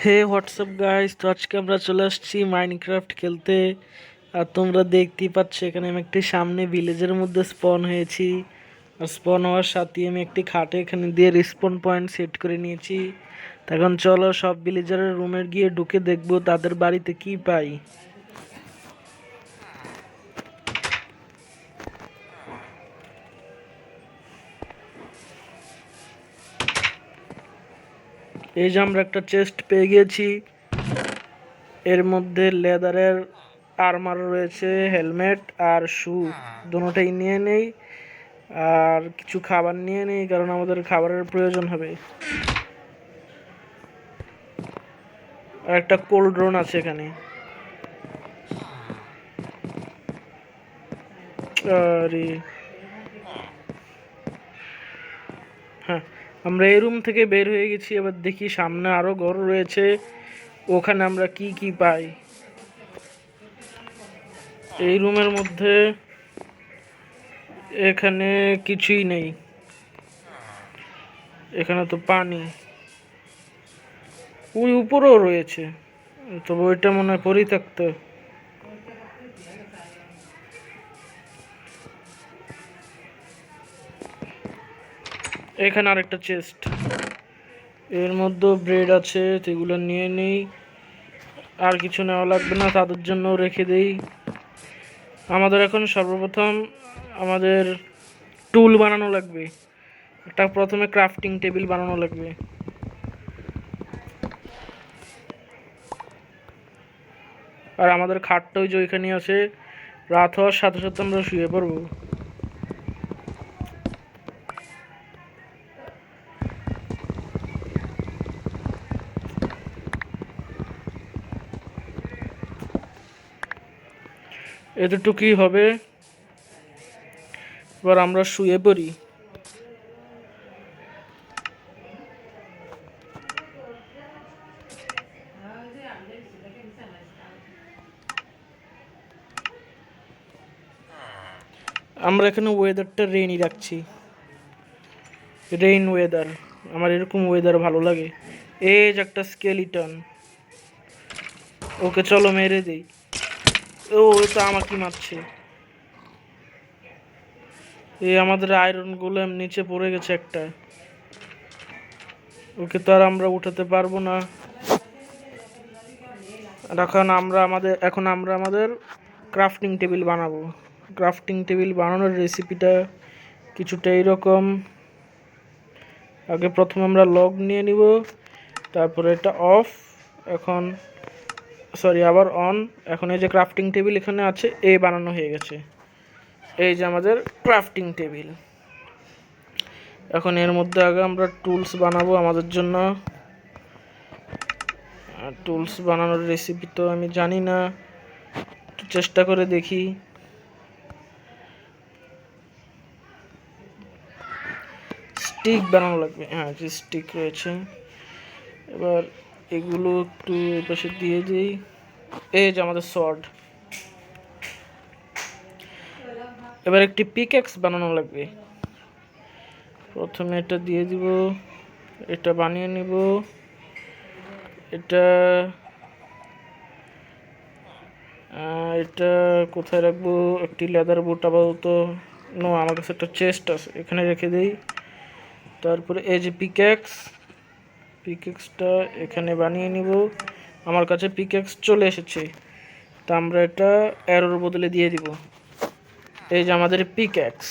হে WhatsApp guys, তো আজকে আমরা চলে আসছি মাইনক্রাফট খেলতে। আর তোমরা দেখতেই পাচ্ছ এখানে আমি একটি সামনে ভিলেজের মধ্যে স্পন হয়েছি। আর স্পন হওয়ার সাথে আমি একটি খাটে এখানে দিয়ে রিস্পন পয়েন্ট সেট করে নিয়েছি। তো এখন চলো সব ভিলেজারের রুমে গিয়ে ঢুকে দেখবো তাদের বাড়িতে কি পাই। এই যে আমরা একটা চেস্ট পেয়ে গিয়েছি, এর মধ্যে লেদারের আর্মার রয়েছে, হেলমেট আর শু দুটোটাই নিয়ে নেই। আর কিছু খাবার নিয়ে নেই কারণ আমাদের খাবারের প্রয়োজন হবে। আর একটা কোল্ড ড্রোন আছে এখানে। আরে হ্যাঁ, আমরা এই রুম থেকে বের হয়ে গেছি। এবার দেখি সামনে আরো ঘর রয়েছে, ওখানে আমরা কি কি পাই। এই রুমের মধ্যে এখানে কিছুই নেই, এখানে তো পানি। ওই উপরেও রয়েছে, তবে ওইটা মনে হয় পরিত্যক্ত। এখানে আরেকটা চেস্ট, এর মধ্যে ব্রেড আছে, সেগুলো নিয়ে নেই। আর কিছু নেওয়া লাগবে না, তাদের জন্য রেখে দেই। আমাদের এখন সর্বপ্রথম আমাদের টুল বানানো লাগবে। একটা প্রথমে ক্রাফটিং টেবিল বানানো লাগবে। আর আমাদের খাটটা ওই যে ওইখানে আছে, রাত হওয়ার সাথে সাথে আমরা শুয়ে পড়বো। এতটুকুই হবে, এবার আমরা শুয়ে পড়ি। আমরা এখানে ওয়েদারটা রেইনি রাখছি, রেইন ওয়েদার। আমার এরকম ওয়েদার ভালো লাগে। এই যে একটা স্কেলিটন, ওকে চলো মেরে দেই। ও তো আমাকে মারছে। এই আমাদের আয়রন গোলেম নিচে পড়ে গেছে একটা, ওকে তো আর আমরা উঠাতে পারবো না। এখন আমরা আমাদের ক্রাফটিং টেবিল বানাবো। ক্রাফটিং টেবিল বানানোর রেসিপিটা কিছুটা এইরকম। আগে প্রথমে আমরা লগ নিয়ে নিব, তারপরে এটা অফ, এখন সরি আবার অন। এখন এই যে ক্রাফটিং টেবিল এখানে আছে, এ বানানো হয়ে গেছে। এই যে আমাদের ক্রাফটিং টেবিল। এখন এর মধ্যে আগে আমরা টুলস বানাবো আমাদের জন্য। টুলস বানানোর রেসিপি তো আমি জানি না, একটু চেষ্টা করে দেখি। স্টিক বানানো লাগবে, হ্যাঁ যে স্টিক রয়েছে। এবার এগুলো একটু এই পাশে দিয়ে দিই। এই যে আমাদের সর্ড। এবার একটি পিকঅ্যাক্স বানানো লাগবে। প্রথমে এটা দিয়ে দিব, এটা বানিয়ে নিব। এটা এটা কোথায় রাখবো? একটি লেদার বুট আপাতত নো, আমার কাছে একটা চেস্ট আছে, এখানে রেখে দেই। তারপরে এই যে পিকঅ্যাক্সটা এখানে বানিয়ে নিব। আমার কাছে পিকঅ্যাক্স চলে এসেছে, তা আমরা এটা অ্যারোর বদলে দিয়ে দিব। এই যে আমাদের পিকঅ্যাক্স।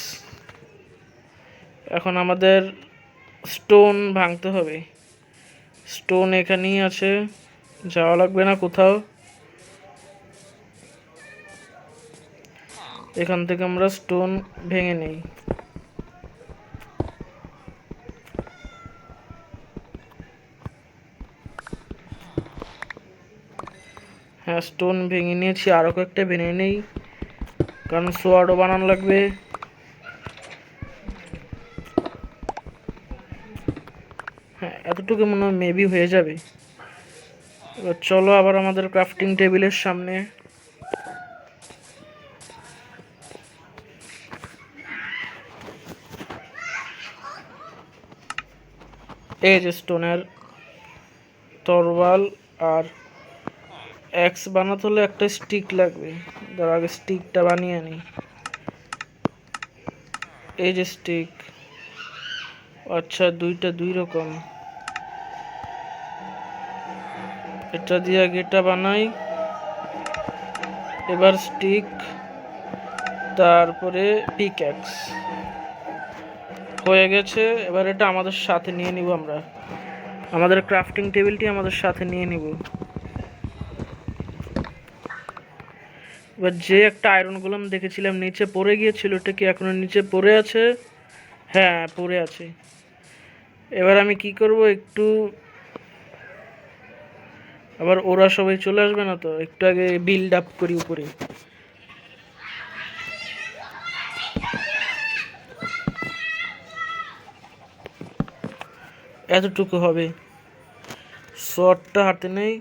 এখন আমাদের স্টোন ভাঙতে হবে। স্টোন এখানেই আছে, যাওয়া লাগবে না কোথাও। এখান থেকে আমরা স্টোন ভেঙে নেই। হ্যাঁ, স্টোন ভেঙে নিয়েছি, আরও কয়েকটা ভেঙে নেই কারণ সোয়ার্ডও বানানো লাগবে। হ্যাঁ, এতটুকু মনে হয় মেবি হয়ে যাবে। এবার চলো আবার আমাদের ক্রাফটিং টেবিলের সামনে। এই যে স্টোনের তরোয়াল আর এক্স বানাতে হলে একটা স্টিক লাগবে। তার আগে স্টিকটা বানিয়ে নিই। এই যে স্টিক, আচ্ছা দুইটা দুই রকম। এটা দিয়ে আগে এটা বানাই, এবার স্টিক, তারপরে পিকঅ্যাক্স হয়ে গেছে। এবার এটা আমাদের সাথে নিয়ে নিব, আমরা আমাদের ক্রাফটিং টেবিলটি আমাদের সাথে নিয়ে নিব। এবার যে একটা আয়রন গোলাম দেখেছিলাম নিচে পড়ে গিয়েছিল, ওটা কি এখনো নিচে পড়ে আছে? হ্যাঁ পড়ে আছে। এবার আমি কি করব, একটু আবার ওরা সবাই চলে আসবে না তো, একটু আগে বিল্ড আপ করি উপরে। এতটুকু হবে, শটটা হাতে নেই,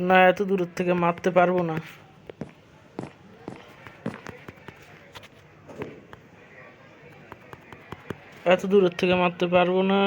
না এত দূরের থেকে মারতে পারবো না। এত দূরের থেকে মারতে পারবো না।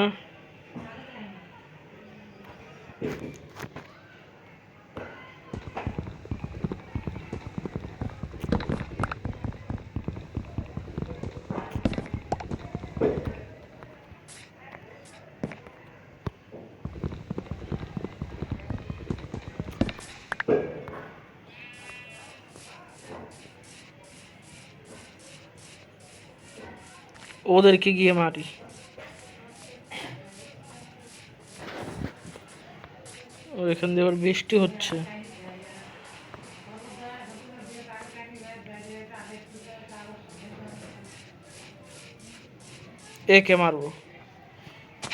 ওদেরকে গিয়ে মারি। ও এখান দিয়ে আবার বৃষ্টি হচ্ছে। একে মারবো,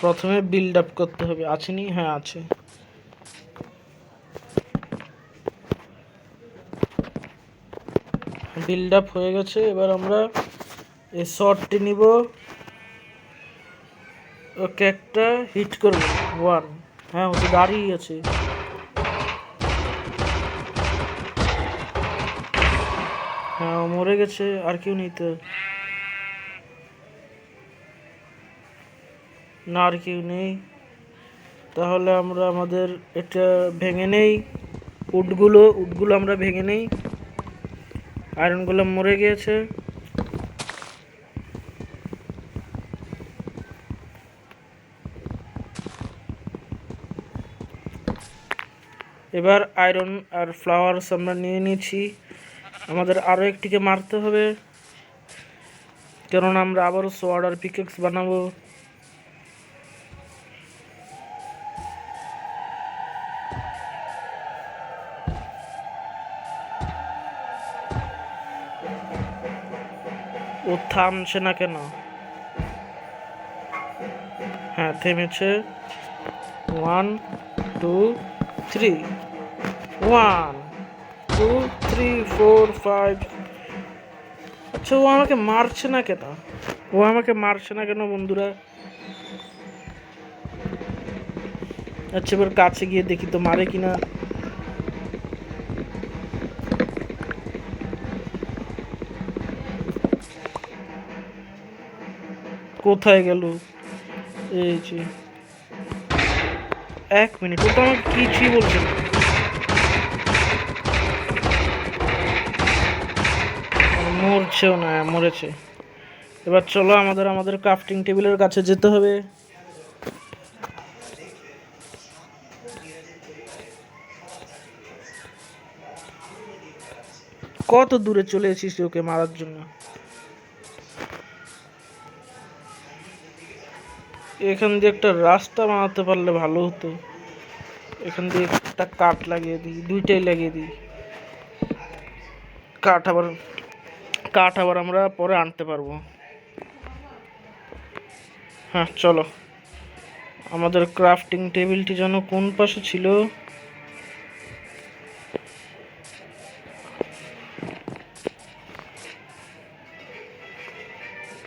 প্রথমে বিল্ড আপ করতে হবে। আছে নি? হ্যাঁ আছে। বিল্ড আপ হয়ে গেছে। এবার আমরা এই শটটি নিব, ওকে একটা হিট করব। ওয়ান, হ্যাঁ ও তো দাঁড়িয়ে আছে। হ্যাঁ ও মরে গেছে, আর কেউ নেই তো? না আর কেউ নেই। তাহলে আমরা আমাদের এটা ভেঙে নেই, উডগুলো আমরা ভেঙে নেই। আয়রনগুলো মরে গিয়েছে। এবার আয়রন আর ফ্লাওয়ার্স আমরা নিয়ে নিয়েছি। আমাদের আরও একটিকে মারতে হবে, কারণ আমরা আবারও সোয়ার্ড আর পিকেক্স বানাবো। ও থামছে না কেন? হ্যাঁ থেমেছে। 1 2 3, 1 2 3 4 5। আচ্ছা ও আমাকে মারছে না কেন? বন্ধুরা? আচ্ছা এবার কাছে গিয়ে দেখি তো মারে কিনা। কোথায় গেল? এই যে 1 মিনিট, ও তো আমাকে কিছুই বলছে না। মরছেও না, মরেছে। এবার চলো আমাদের ক্রাফটিং টেবিলের কাছে যেতে হবে। কত দূরে চলে এসেছিস ওকে মারার জন্য? এখান দিয়ে একটা রাস্তা বানাতে পারলে ভালো হতো। এখান দিয়ে একটা কাঠ লাগিয়ে দিই, দুইটাই লাগিয়ে দিই। কাঠ আবার আমরা পরে আনতে পারবো। হ্যাঁ চলো। আমাদের ক্রাফটিং টেবিলটি যেন কোন পাশে ছিল?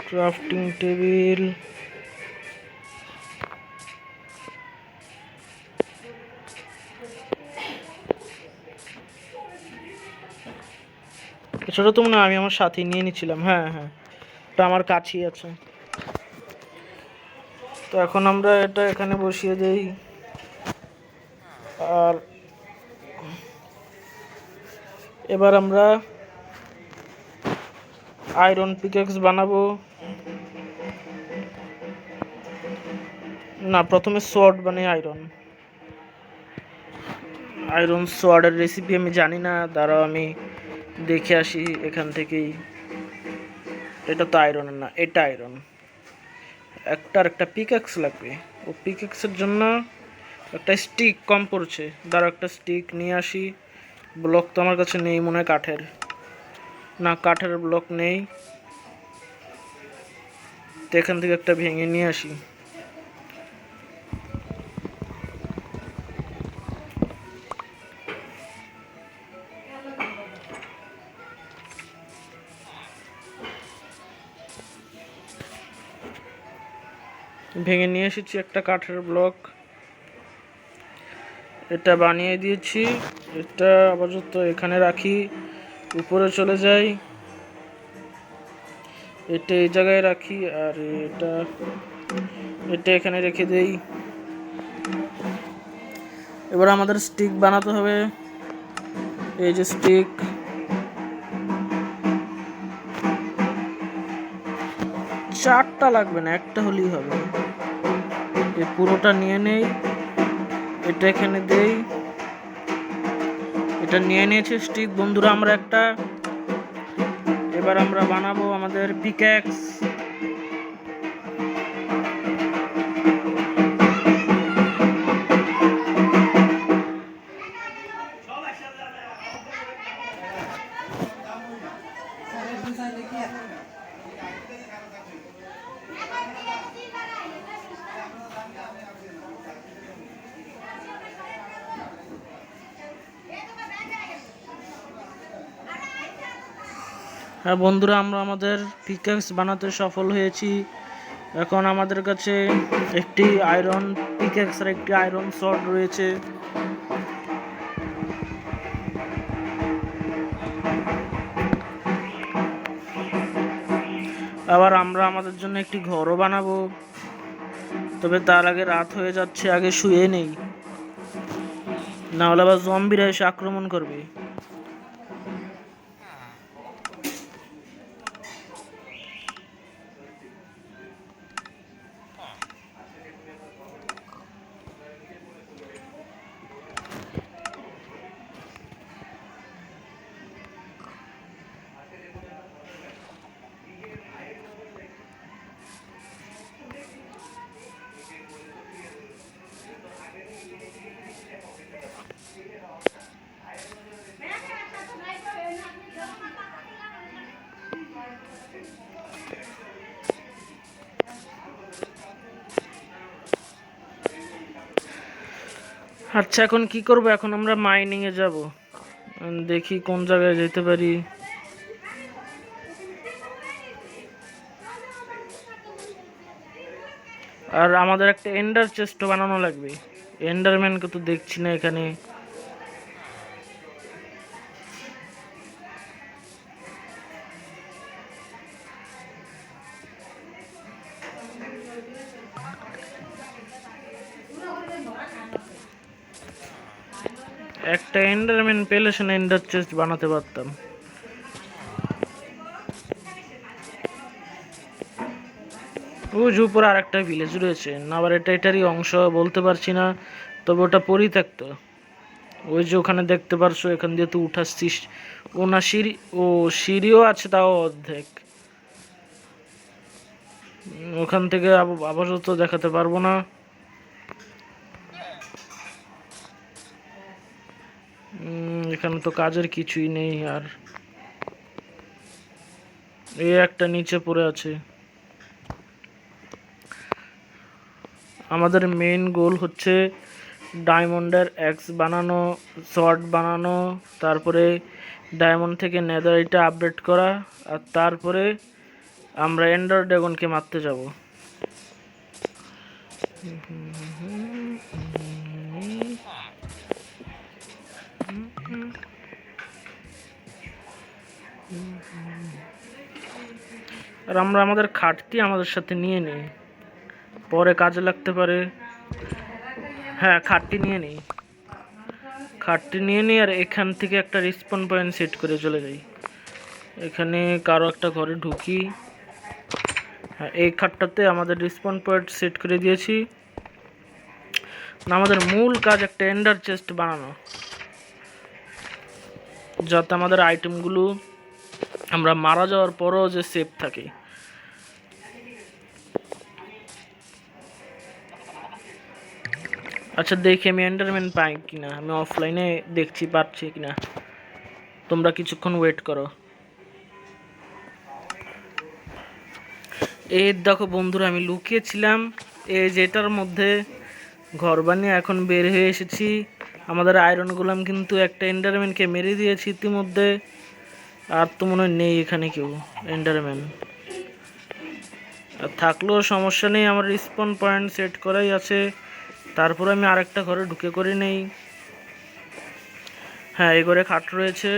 ক্রাফটিং টেবিল, ছোটো তো মনে হয় আমি আমার সাথে নিয়ে নিচ্ছিলাম। হ্যাঁ হ্যাঁ, এটা আমার কাছেই আছে। তো এখন আমরা এটা এখানে বসিয়ে দেই। আর এবার আমরা আয়রন পিকেক্স বানাবো। না, প্রথমে সোয়ার্ড বানাই। আয়রন সোয়ার্ডের রেসিপি আমি জানি না, দাঁড়াও আমি দেখে আসি এখান থেকেই। এটা তো আয়রনের না, এটা আয়রন। একটা পিকেক্স লাগবে। ও পিকেক্সের জন্য একটা স্টিক কম পড়ছে, দাঁড়াও একটা স্টিক নিয়ে আসি। ব্লক তো আমার কাছে নেই মনে হয়, কাঠের। না, কাঠের ব্লক নেই, তো এখান থেকে একটা ভেঙে নিয়ে আসি। ভেঙে নিয়ে এসেছি একটা কাঠের ব্লক, এটা বানিয়ে দিয়েছি। এটা আপাতত এখানে রাখি, উপরে চলে যাই, এটা এই জায়গায় রাখি, আর এটা এটা এখানে রেখে দেই। এবার আমাদের স্টিক বানাতে হবে। এই যে স্টিক, চারটা লাগবে না, একটা হলেই হবে। এই পুরোটা নিয়ে নেই, এটা এখানে দেই। এটা নিয়ে নিয়েছি স্টিক বন্ধুরা আমরা একটা। এবার আমরা বানাবো আমাদের পিক্যাক্স। হ্যাঁ বন্ধুরা, আমরা আমাদের পিক্যাক্স বানাতে সফল হয়েছি। এখন আমাদের কাছে একটি আয়রন পিক্যাক্স আর একটি আয়রন সর্ড রয়েছে। আবার আমরা আমাদের জন্য একটি ঘরও বানাবো, তবে তার আগে রাত হয়ে যাচ্ছে, আগে শুয়ে নেই, না হলে আবার জম্বিরা এসে আক্রমণ করবে। আচ্ছা, এখন কি করব? এখন আমরা মাইনিং এ যাব, দেখি কোন জায়গায় যেতে পারি। আর আমাদের একটা এন্ডার চেস্ট বানানো লাগবে। এন্ডারম্যানকে তো দেখছি না এখানে। একটা এন্ডারম্যান পেলে সে এন্ডার চেস্ট বানাতে পারতাম। ওই যে উপরে আর একটা ভিলেজ রয়েছে, না আবার এটারই অংশ বলতে পারছি না, তবে ওটা পরিত্যক্ত। ওই যে ওখানে দেখতে পারছো, এখান দিয়ে তো উঠাচ্ছিস। ও না, সিঁড়ি, ও সিঁড়িও আছে, তাও অর্ধেক। ওখান থেকে আপাতত দেখাতে পারবো না। এখানে তো কাজের কিছুই নেই। আর এই একটা নিচে পড়ে আছে। আমাদের মেইন গোল হচ্ছে ডায়মন্ডের এক্স বানানো, শর্ট বানানো, তারপরে ডায়মন্ড থেকে নেদারাইটটা আপডেট করা, আর তারপরে আমরা এন্ডার ড্রাগনকে মারতে যাব। আর আমরা আমাদের খাটটি আমাদের সাথে নিয়ে নিই। পরে কাজে লাগতে পারে। হ্যাঁ, খাটটি নিয়ে নিই আর এখান থেকে একটা রিসপন পয়েন্ট সেট করে চলে যাই। এখানে কারো একটা ঘরে ঢুকি। হ্যাঁ, এই খাটটাতে আমাদের রিসপন পয়েন্ট সেট করে দিয়েছি। আমাদের মূল কাজ একটা এন্ডার চেস্ট বানানো, যাতে আমাদের আইটেমগুলো আমরা মারা যাওয়ার পরও যে সেফ থাকে। আচ্ছা, দেখি আমি এন্ডারম্যান পাই কিনা। আমি অফলাইনে দেখছি পাচ্ছি কিনা। তোমরা কিছুক্ষণ ওয়েট করো। এই দেখো বন্ধুরা, আমি লুকিয়েছিলাম এই যেটার মধ্যে ঘর বানিয়ে এখন বের হয়ে এসেছি। আমাদের আয়রন গোলাম কিন্তু একটা এন্ডারম্যানকে মেরে দিয়েছি ইতিমধ্যে। আর তো মনে হয় নেই এখানে কেউ এন্ডারম্যান। আর থাকলেও সমস্যা নেই, আমার রিসপন পয়েন্ট সেট করাই আছে। তারপর আমি আরেকটা ঘরে ঢুকে করে নেই। হ্যাঁ, এই ঘরে খাট রয়েছে।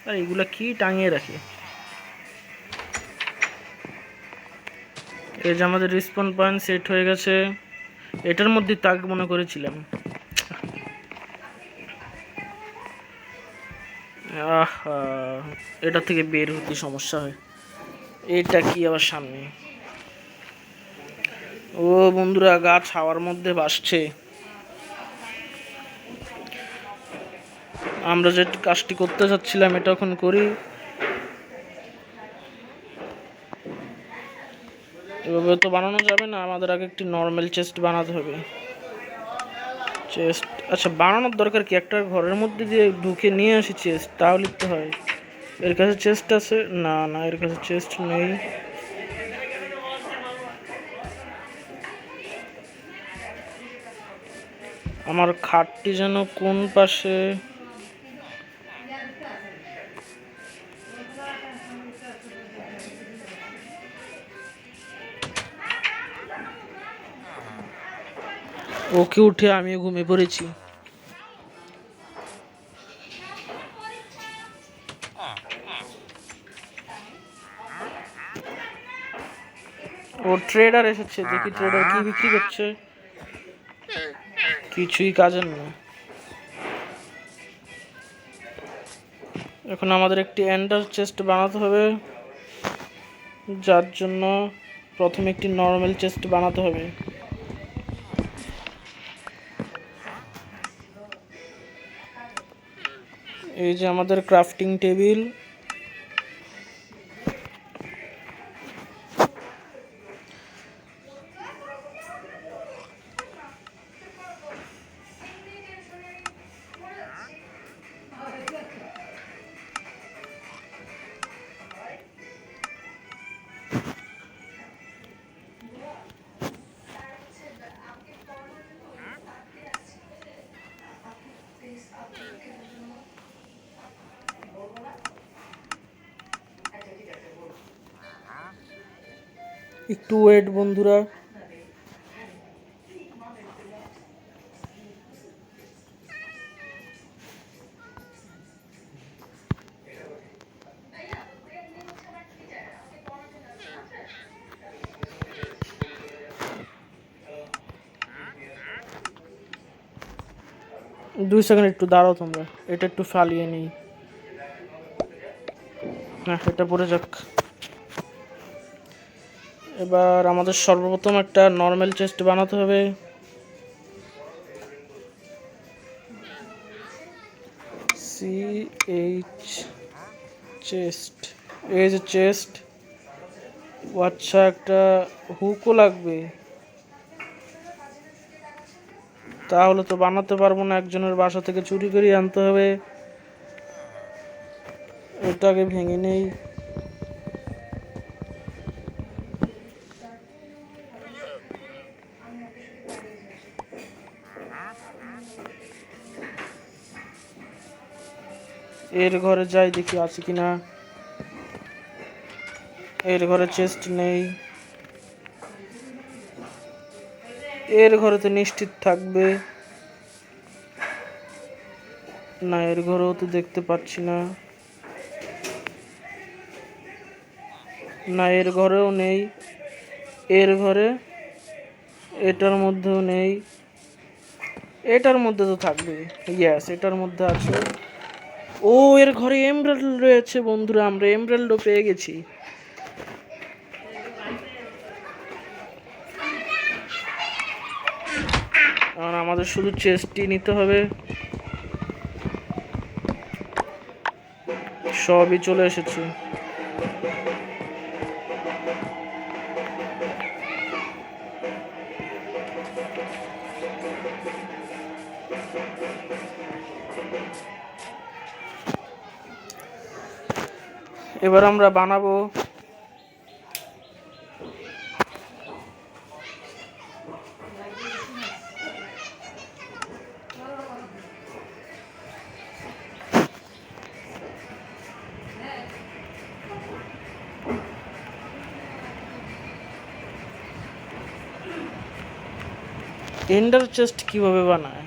আর এগুলা কি টাঙিয়ে রাখে। এই যে আমাদের রিসপন পয়েন্ট সেট হয়ে গেছে। এটার মধ্যে তাক মনে করেছিলাম। আহা, এটা থেকে বের হতে সমস্যা হয়। এটা কি আবার সামনে। ও বন্ধুরা, গাছ হাওয়ার মধ্যে ভাসছে। আমরা যে কাজটি করতে যাচ্ছিলাম এটা এখন করি। এভাবে তো বানানো যাবে না, আমাদের আগে একটি নর্মাল চেস্ট বানাতে হবে। চেস্ট আচ্ছা, বানানোর দরকার কি, একটা ঘরের মধ্যে দিয়ে ঢুকে নিয়ে আসি চেস্ট, তাহলে তো হয়। এর কাছে চেস্ট আছে? না না, এর কাছে চেস্ট নেই। আমার খাটটি যেন কোন পাশে। ওকে উঠে আমি ঘুমিয়ে পড়েছি। ও ট্রেডার এসেছে, দেখি ট্রেডার কি বিক্রি করছে। কিছুই কাজের না। এখন আমাদের একটি এন্ডার চেস্ট বানাতে হবে, যার জন্য প্রথমে একটি নর্মাল চেস্ট বানাতে হবে। এই যে আমাদের ক্রাফটিং টেবিল। একটু ওয়েট বন্ধুরা। দুই সেকেন্ড একটু দাঁড়াও তোমরা, এটা একটু ফালিয়ে নিই। হ্যাঁ, এটা পড়ে যাক। এবার আমাদের সর্বপ্রথম একটা নর্মাল চেস্ট বানাতে হবে। CH চেস্ট, এই যে চেস্ট। আচ্ছা, একটা হুকও লাগবে, তাহলে তো বানাতে পারবো না। একজনের বাসা থেকে চুরি করে আনতে হবে। এটাকে ভেঙে নেই। এর ঘরে যাই, দেখি আছে কিনা। এর ঘরে চেস্ট নেই। এর ঘরে তো নিশ্চিত থাকবে না, এর ঘরেও তো দেখতে পাচ্ছি না। না, এর ঘরেও নেই। এর ঘরে এটার মধ্যেও নেই, এটার মধ্যে তো থাকবে। ইয়েস, এটার মধ্যে আছে। ও, এর ঘরে এমরাল্ড রয়েছে বন্ধুরা, আমরা এমরাল্ডও পেয়ে গেছি। আর আমাদের শুধু চেস্টটি নিতে হবে, সবই চলে এসেছে। এবার আমরা বানাবো এন্ডার চেস্ট। কিভাবে বানায়?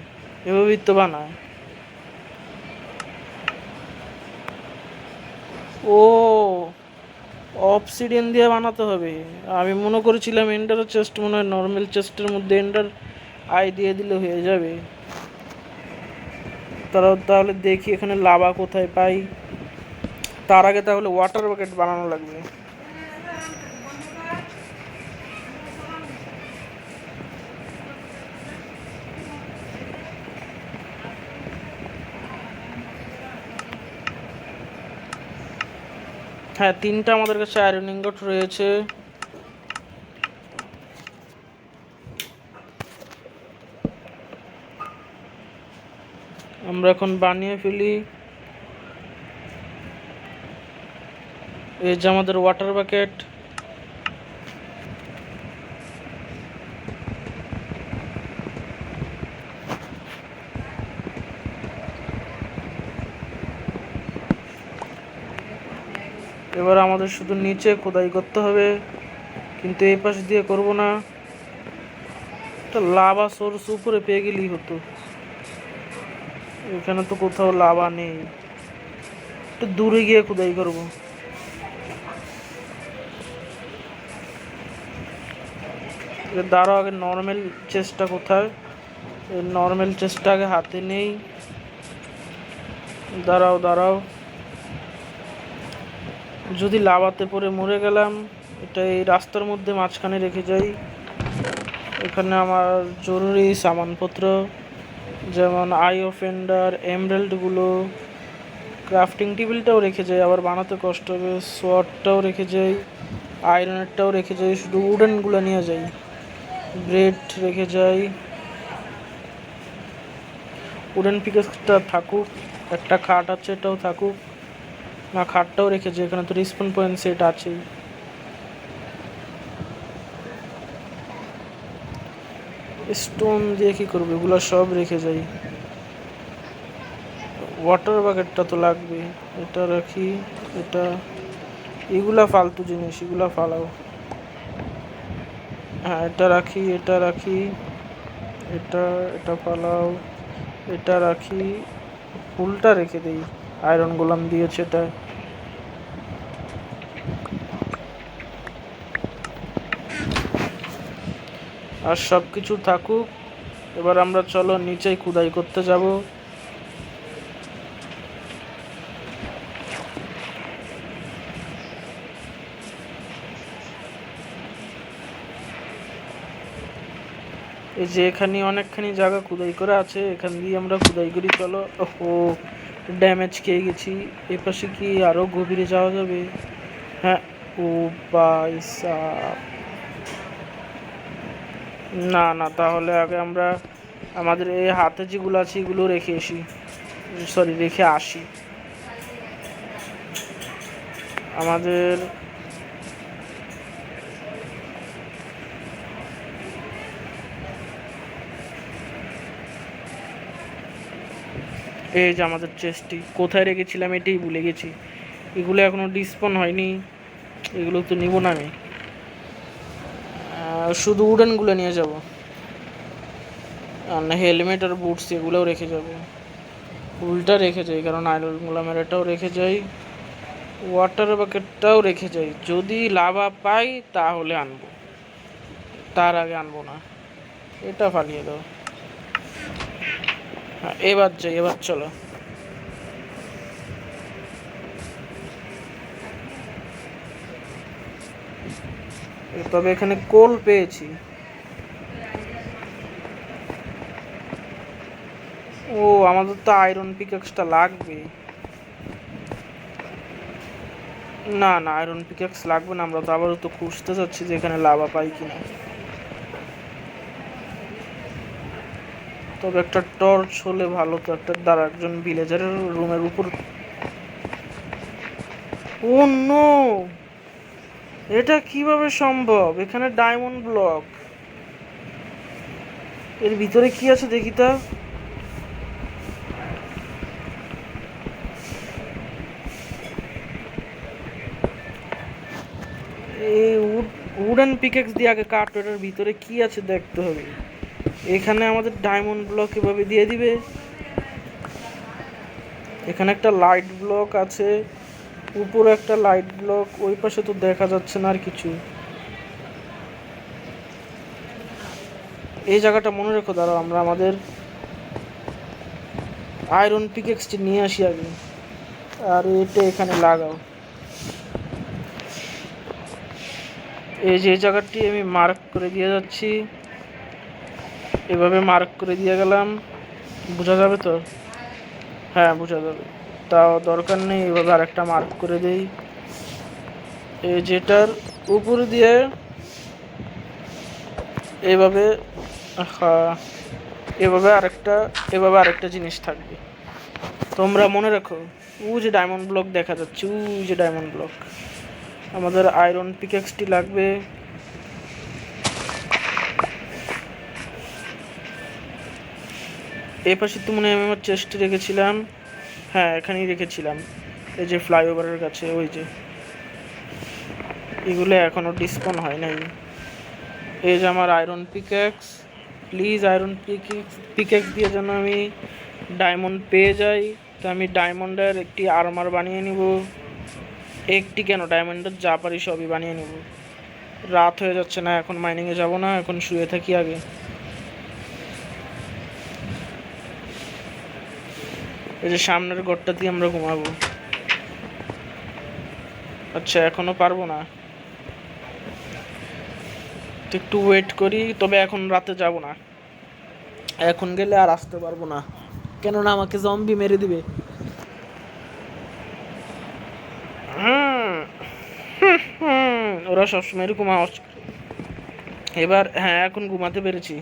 এভাবেই তো বানায়। ও, অবসিডিয়ান দিয়ে বানাতে হবে। আমি মনে করেছিলাম এন্ডার চেস্ট মনে হয় নর্মাল চেস্টের মধ্যে এন্ডার আই দিয়ে দিলে হয়ে যাবে। তাহলে দেখি এখানে লাভা কোথায় পাই। তার আগে তাহলে ওয়াটার বাকেট বানানো লাগবে। হ্যাঁ, 3টা আমাদের কাছে আয়রন ইনগট রয়েছে। আমরা এখন বানিয়ে ফেলি। এই যে আমাদের ওয়াটার বাকেট। এবার আমাদের শুধু নিচে খোদাই করতে হবে, কিন্তু এই পাশ দিয়ে করব না। একটা লাভা সোর্স উপরে পেয়ে গেলেই হতো। এখানে তো কোথাও লাভা নেই, একটু দূরে গিয়ে খোদাই করব। দাঁড়াও, আগে নর্মাল চেস্টটা কোথায়? নর্মাল চেস্টটা আগে হাতে নেই। দাঁড়াও দাঁড়াও, যদি লাভাতে পড়ে মরে গেলাম। এটা এই রাস্তার মধ্যে মাঝখানে রেখে যাই। এখানে আমার জরুরি সামানপত্র, যেমন আই অফেন্ডার, এমরাল্ডগুলো, ক্রাফটিং টেবিলটাও রেখে যাই, আবার বানাতে কষ্ট হবে। সোয়ার্ডটাও রেখে যাই, আয়রনেরটাও রেখে যাই, শুধু উডেনগুলো নিয়ে যাই। ব্রেড রেখে যাই, উডেন পিকেসটা থাকুক। একটা খাট আছে, এটাও থাকুক। না, খাটটাও রেখে যাই, এখানে তো রিসপন পয়েন্ট সেট আছেই। স্টোন দিয়ে কী করবো? এগুলো সব রেখে যাই। ওয়াটার বাকেটটা তো লাগবে, এটা রাখি। এটা, এগুলা ফালতু জিনিস, এগুলা ফালাও। হ্যাঁ, এটা রাখি, এটা রাখি, এটা ফালাও, এটা রাখি। ফুলটা রেখে দিই, আয়রন গোলাম দিয়েছে এটা। আর সব কিছু থাকুক। এবার আমরা চলো নিচে খুদাই করতে যাব। এই যে এখানে অনেকখানি জায়গা খুদাই করা আছে, এখান দিয়ে আমরা খুদাই করি। চলো। ও, ড্যামেজ খেয়ে গেছি। এ পাশে কি আরো গভীরে যাওয়া যাবে? হ্যাঁ। ও পয়সা, না না, তাহলে আগে আমরা আমাদের এই হাতে যেগুলো আছে এগুলো রেখে আসি। আমাদের এই যে আমাদের চেস্টটি কোথায় রেখেছিলাম এটাই ভুলে গেছি। এগুলো এখনো ডিসপন হয়নি, এগুলো তো নিব না আমি। শুধু উডেনগুলো নিয়ে যাব, আর না হেলমেট আর বুটস এগুলোও রেখে যাব। ফুলটা রেখে যাই, কারণ আয়রন গোলামের এটাও রেখে যাই। ওয়াটার বাকেটটাও রেখে যাই, যদি লাভা পাই তাহলে আনবো, তার আগে আনবো না। এটা ফালিয়ে দাও। হ্যাঁ, এবার যাই, এবার চলো। তবে এখানে কোল পেয়েছি। ও, আমাদের তো আয়রন পিকেক্সটা লাগবে। না না, আয়রন পিকেক্স লাগবে না, আমরা তো আবারও তো খুঁজতে যাচ্ছি যে এখানে লাভা পাই কিনা। তবে একটা টর্চ হলে ভালো তো, একটা দ্বারা একজন ভিলেজারের রুমের উপর। ও নো, এটা কিভাবে সম্ভব? এখানে ডায়মন্ড ব্লক, এর ভিতরে কি আছে দেখি তা। এই উডেন পিকেক্স দিয়ে আগে কাটো, এটার ভিতরে কি আছে দেখতে হবে। এখানে আমাদের ডায়মন্ড ব্লক এভাবে দিয়ে দিবে। এখানে একটা লাইট ব্লক আছে, উপরে একটা লাইট ব্লক, ওই পাশে তো দেখা যাচ্ছে না আর কিছু। এই জায়গাটা মনে রেখো, দাঁড়াও আমরা আমাদের আয়রন পিকেক্সটি নিয়ে আসি আগে, আর এটা এখানে লাগাও। এই যে জায়গাটি আমি মার্ক করে দিয়ে যাচ্ছি, এভাবে মার্ক করে দিয়ে গেলাম, বোঝা যাবে তো? হ্যাঁ, বোঝা যাবে। তাও দরকার নেই, এভাবে আরেকটা মার্ক করে দেই। এই যেটার উপর দিয়ে এভাবে, হ্যাঁ, এভাবে আরেকটা জিনিস থাকবে। তোমরা মনে রাখো, ও যে ডায়মন্ড ব্লক দেখা যাচ্ছে, ও যে ডায়মন্ড ব্লক, আমাদের আয়রন পিকেক্সটি লাগবে। এই পাশে তো মনে হয় আমি আমার চেস্টে রেখেছিলাম। হ্যাঁ, এখানেই রেখেছিলাম, এই যে ফ্লাইওভারের কাছে, ওই যে। এগুলো এখনও ডিসপন হয় নাই। এই যে আমার iron pickaxe, please iron pickaxe দিয়ে যেন আমি ডায়মন্ড পেয়ে যাই। তো আমি ডায়মন্ডের একটি আর্মার বানিয়ে নিব। একটি কেন, ডায়মন্ডের যা পারি সবই বানিয়ে নেব। রাত হয়ে যাচ্ছে না, এখন মাইনিংয়ে যাব না, এখন শুয়ে থাকি আগে। এই যে সামনের ঘরটা দিয়ে আমরা ঘুমাবো। আচ্ছা, এখনো পারবো না, একটু ওয়েট করি। তবে এখন রাতে যাব না, এখন গেলে আর আসতে পারবো না, কেননা আমাকে জম্বি মেরে দিবে। ওরা সবসময় এরকম আওয়াজ। এবার হ্যাঁ, এখন ঘুমাতে পেরেছি।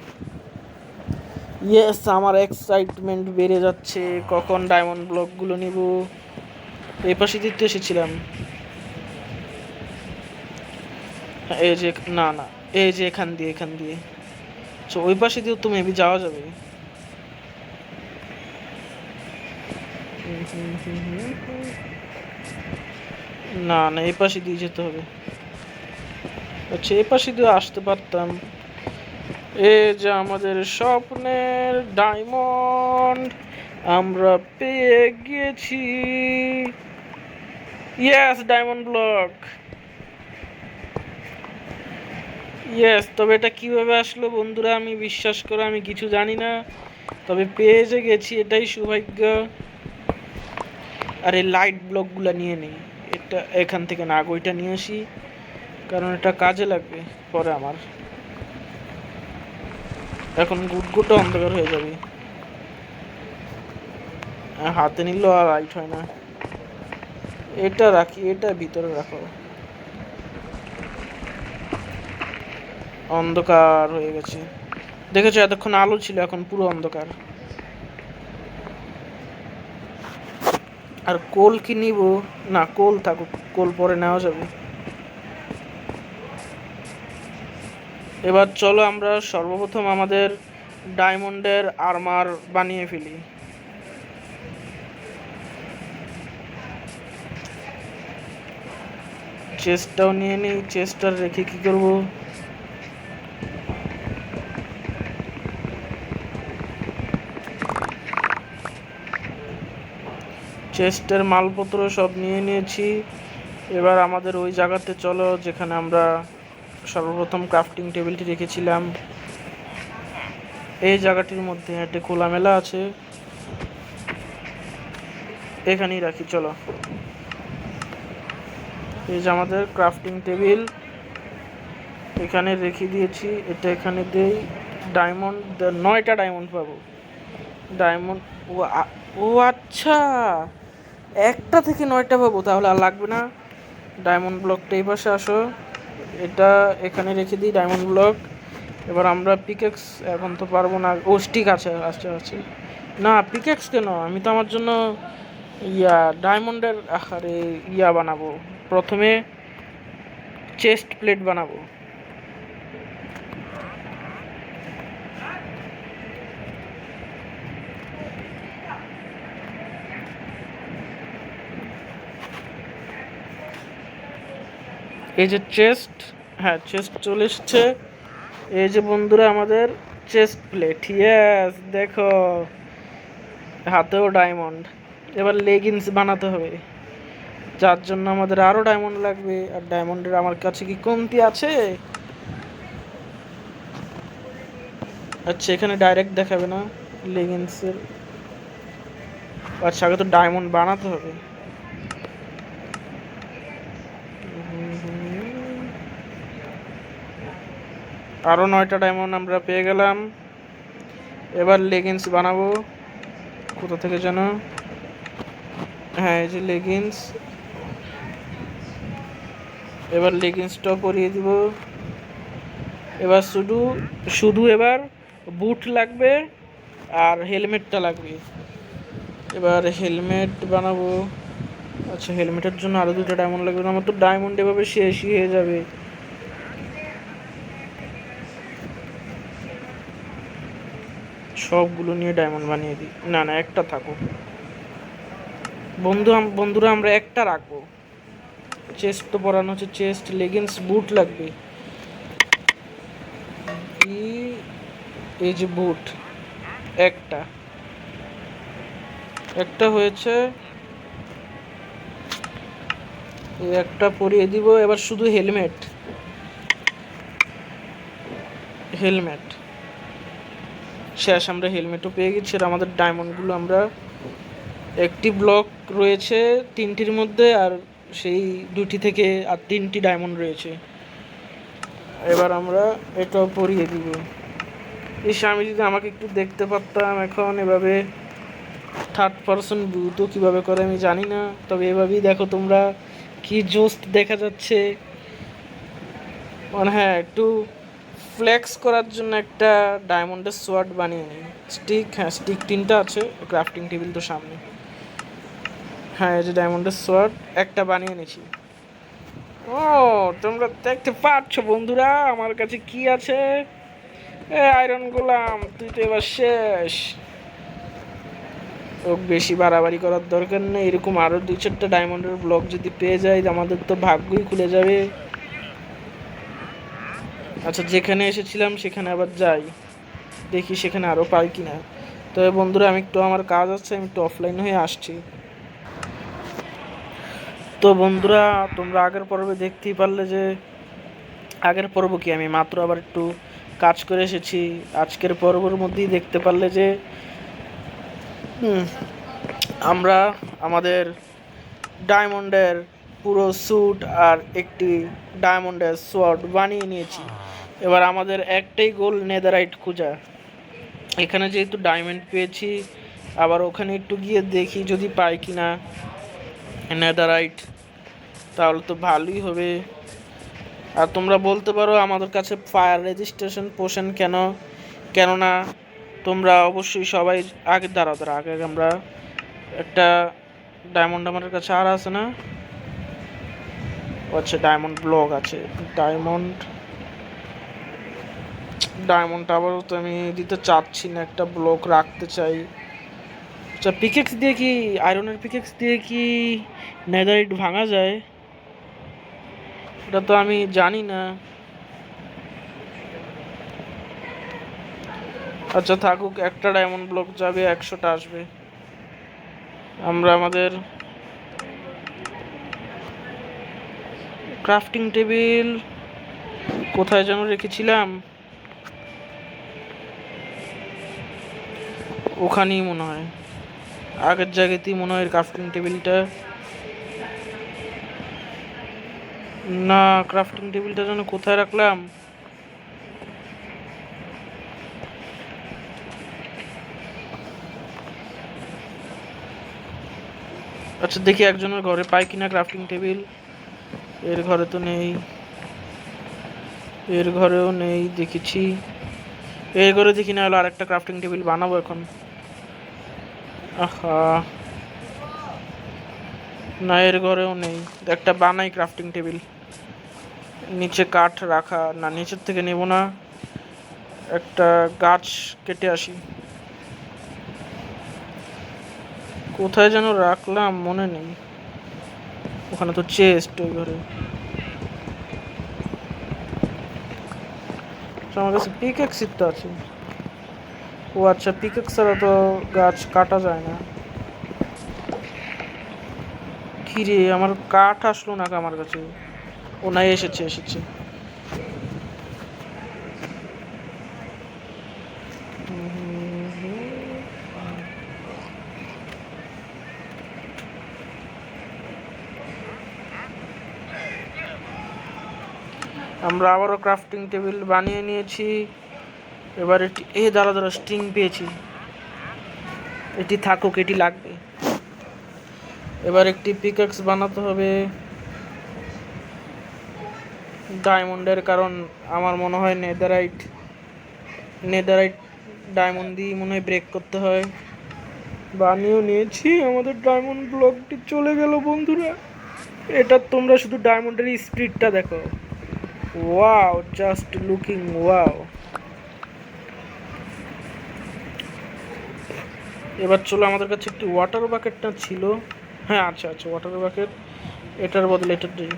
ইয়েস, আমার এক্সাইটমেন্ট বেড়ে যাচ্ছে, কখন ডায়মন্ড ব্লকগুলো নিব। এই পাশে দিতে এসেছিলাম। এই যে, না না, এই যে এখান দিয়ে তো ওই পাশে দিয়েও তো মেবি যাওয়া যাবে। না না, এই পাশে দিয়ে যেতে হবে। আচ্ছা, এই পাশে দিয়ে আসতে পারতাম। এই যে আমাদের স্বপ্নের ডায়মন্ড আমরা পেয়ে গেছি। Yes, diamond block. ইয়েস, তবে এটা কিভাবে আসলো বন্ধুরা, আমি বিশ্বাস করো আমি কিছু জানি না, তবে পেয়ে যে গেছি এটাই সৌভাগ্য। আর এই লাইট ব্লকগুলো নিয়ে নিই, এটা এখান থেকে না, ওইটা নিয়ে আসি, কারণ এটা কাজে লাগবে পরে আমার। এখন গুটগুটো অন্ধকার হয়ে যাবে, হাতে নিলেও আর লাইট হয় না। এটা রাখি, এটা ভিতরে রাখো। অন্ধকার হয়ে গেছে, দেখেছো এতক্ষণ আলো ছিল, এখন পুরো অন্ধকার। আর কোল কি নিব? না, কোল থাকুক, কোল পরে নেওয়া যাবে। এবার চলো আমরা সর্বপ্রথম আমাদের ডায়মন্ডের আর্মার বানিয়ে ফেলি। চেস্টটাও নিয়ে নিই, চেস্টটা রেখে কি করব? চেস্টের মালপত্র সব নিয়ে নিয়েছি। এবার আমাদের ওই জায়গাতে চলো যেখানে আমরা সর্বপ্রথম ক্রাফটিং টেবিলটি রেখেছিলাম। এই জায়গাটির মধ্যে একটা খোলামেলা আছে, এখানেই রাখি। চলো, এই যে আমাদের ক্রাফটিং টেবিল এখানে রেখে দিয়েছি। এটা এখানে দেই। ডায়মন্ড 9টা ডায়মন্ড পাবো। ডায়মন্ড ও আচ্ছা, একটা থেকে 9টা পাবো, তাহলে আর লাগবে না। ডায়মন্ড ব্লকটা এই পাশে আসো, এটা এখানে রেখে দিই ডায়মন্ড ব্লক। এবার আমরা পিকেক্স এখন তো পারবো না। ও স্টিক আছে, আচ্ছা আছে। না পিকেক্স কেন, আমি তো আমার জন্য ডায়মন্ডের আরে বানাবো। প্রথমে চেস্ট প্লেট বানাবো। এই যে চেস্ট, হ্যাঁ চেস্ট চলে এসছে। এই যে বন্ধুরা আমাদের চেস্ট প্লেট, ইয়েস দেখো হাতেও ডায়মন্ড। এবার লেগিংস বানাতে হবে, যার জন্য আমাদের আরও ডায়মন্ড লাগবে। আর ডায়মন্ডের আমার কাছে কি কমতি আছে? আচ্ছা এখানে ডাইরেক্ট দেখাবে না লেগিংসের। আচ্ছা আগে তো ডায়মন্ড বানাতে হবে। আরও 9টা ডায়মন্ড আমরা পেয়ে গেলাম। এবার লেগিংস বানাবো। কোথা থেকে যেন, হ্যাঁ এই যে লেগিংস। এবার লেগিংসটাও পরিয়ে দিব। এবার শুধু শুধু এবার বুট লাগবে আর হেলমেটটা লাগবে। এবার হেলমেট বানাবো। আচ্ছা হেলমেটের জন্য আরও 2টা ডায়মন্ড লাগবে। আমার তো ডায়মন্ড এভাবে শেষই হয়ে যাবে। সবগুলো নিয়ে ডায়মন্ড বানিয়ে দিই। না না একটা থাকুক বন্ধুরা, আমরা একটা রাখবো। চেস্ট তো পরানো হচ্ছে, চেস্ট লেগিংস বুট লাগবে। এই যে বুট একটা একটা হয়েছে, এই একটা পরিয়ে দিব। এবার শুধু হেলমেট শেষ। আমরা হেলমেটও পেয়ে গেছি। আর আমাদের ডায়মন্ডগুলো আমরা একটি ব্লক রয়েছে 3টির মধ্যে, আর সেই 2টি থেকে আর 3টি ডায়মন্ড রয়েছে। এবার আমরা এটাও পরিয়ে দিব। আমি যদি আমাকে একটু দেখতে পারতাম এখন এভাবে। থার্ড পারসন ভিউ তো কীভাবে করে আমি জানি না, তবে এভাবেই দেখো তোমরা কি জোস্ট দেখা যাচ্ছে। মানে হ্যাঁ একটু ফ্লেক্স করার জন্য একটা ডায়মন্ডের সোয়ার্ড বানিয়ে নিই। স্টিক, হ্যাঁ স্টিক 3টা আছে। ক্রাফটিং টেবিল তো সামনে। হ্যাঁ এই যে ডায়মন্ডের সোয়ার্ড একটা বানিয়ে নিয়েছি। ও তোমরা দেখতে পাচ্ছ বন্ধুরা আমার কাছে কি আছে। আয়রন গোলাম, তুই তো এবার শেষ। ও বেশি বাড়াবাড়ি করার দরকার নেই। এরকম আরও 2-4টা ডায়মন্ডের ব্লক যদি পেয়ে যাই আমাদের তো ভাগ্যই খুলে যাবে। আচ্ছা যেখানে এসেছিলাম সেখানে আবার যাই, দেখি সেখানে আরও পাই কিনা। তবে বন্ধুরা আমি একটু, আমার কাজ আছে, আমি একটু অফলাইন হয়ে আসছি। তো বন্ধুরা তোমরা আগের পর্বে দেখতেই পারলে যে, আগের পর্ব কি আমি মাত্র আবার একটু কাজ করে এসেছি। আজকের পর্বের মধ্যেই দেখতে পারলে যে আমরা আমাদের ডায়মন্ডের পুরো স্যুট আর একটি ডায়মন্ডের সোয়ার্ড বানিয়ে নিয়েছি। এবার আমাদের একটাই গোল, নেদারাইট খোঁজা। এখানে যেহেতু ডায়মন্ড পেয়েছি, আবার ওখানে একটু গিয়ে দেখি যদি পাই কিনা নেদারাইট, তাহলে তো ভালোই হবে। আর তোমরা বলতে পারো আমাদের কাছে ফায়ার রেজিস্ট্রেশন পোশন কেননা তোমরা অবশ্যই সবাই আগে আগে আমরা একটা ডায়মন্ড আমাদের কাছে আর আছে না। আচ্ছা ডায়মন্ড ব্লক আছে। ডায়মন্ড আবারও তো আমি দিতে চাচ্ছি না, একটা ব্লক রাখতে চাই। আচ্ছা পিকেক্স দিয়ে কি, আয়রনের পিকেক্স দিয়ে কি নেদারাইট ভাঙা যায়? এটা তো আমি জানি না। আচ্ছা থাকুক, একটা ডায়মন্ড ব্লক যাবে, 100টা আসবে। আমরা আমাদের ক্রাফটিং টেবিল কোথায় যেন রেখেছিলাম। ওখানেই মনে হয়, আগের জায়গাতেই মনে হয় ক্রাফটিং টেবিলটা। না, ক্রাফটিং টেবিলটা যেন কোথায় রাখলাম। আচ্ছা দেখি একজনের ঘরে পাই কিনা ক্রাফটিং টেবিল। এর ঘরে তো নেই, এর ঘরেও নেই দেখেছি। এর ঘরে দেখি না হলো আরেকটা ক্রাফটিং টেবিল বানাবো এখন। আহা, না এর ঘরেও নেই। একটা বানাই ক্রাফটিং টেবিল, নিচে কাঠ রাখা, না নিচের থেকে নেব না, একটা গাছ কেটে আসি। কোথায় যেন রাখলাম মনে নেই। ওখানে তো চেস্ট, ওই ঘরে। আমার কাছে পিকেক্সই তো আছে। ও আচ্ছা, পিকেক্স ছাড়া তো গাছ কাটা যায় না। কি রে, আমার কাঠ আসলো না আমার কাছে। ও নাই, এসেছে এসেছে। আমরা আবারও ক্রাফটিং টেবিল বানিয়ে নিয়েছি। এবার এটি, দাঁড়া দাঁড়া, স্ট্রিং পেয়েছি। এটি থাকুক, এটি লাগবে। এবার একটি পিকেক্স বানাতে হবে ডায়মন্ডের, কারণ আমার মনে হয় নেদারাইট ডায়মন্ড দিয়ে মনে হয় ব্রেক করতে হয়। বানিয়েও নিয়েছি, আমাদের ডায়মন্ড ব্লকটি চলে গেল বন্ধুরা। এটা তোমরা শুধু ডায়মন্ডের স্পিডটা দেখো। Wow, just looking wow. এবার চলো, আমাদের কাছে একটি ওয়াটার বাকেটটা ছিল। হ্যাঁ আচ্ছা আচ্ছা, ওয়াটার বাকেট। এটার বদলে এটা দিই।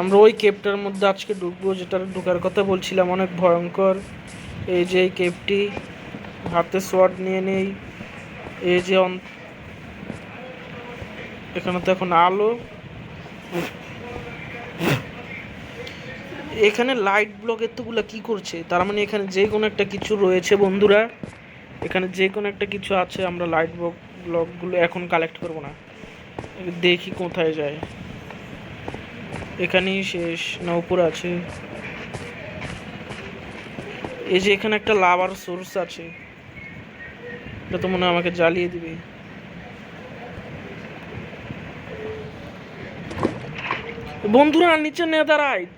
আমরা ওই কেপটার মধ্যে আজকে ঢুকবো, যেটার ঢোকার কথা বলছিলাম, অনেক ভয়ঙ্কর। এই যে এই কেপটি, হাতে সোয়ার্ড নিয়ে নেই। এই যে এখানে তো এখন আলো। এখানে লাইট ব্লক এতগুলা কি করছে? তার মানে এখানে যে কোনো একটা কিছু রয়েছে বন্ধুরা, এখানে যে কোনো একটা কিছু আছে। আমরা লাইট ব্লকগুলো এখন কালেক্ট করব না, দেখি কোথায় যায়। এখানেই শেষ না উপরে আছে? এই যে এখানে একটা লাভার সোর্স আছে, এটা তো মনে হয় আমাকে জ্বালিয়ে দিবে। বন্ধুরা নিচে নেদারাইট।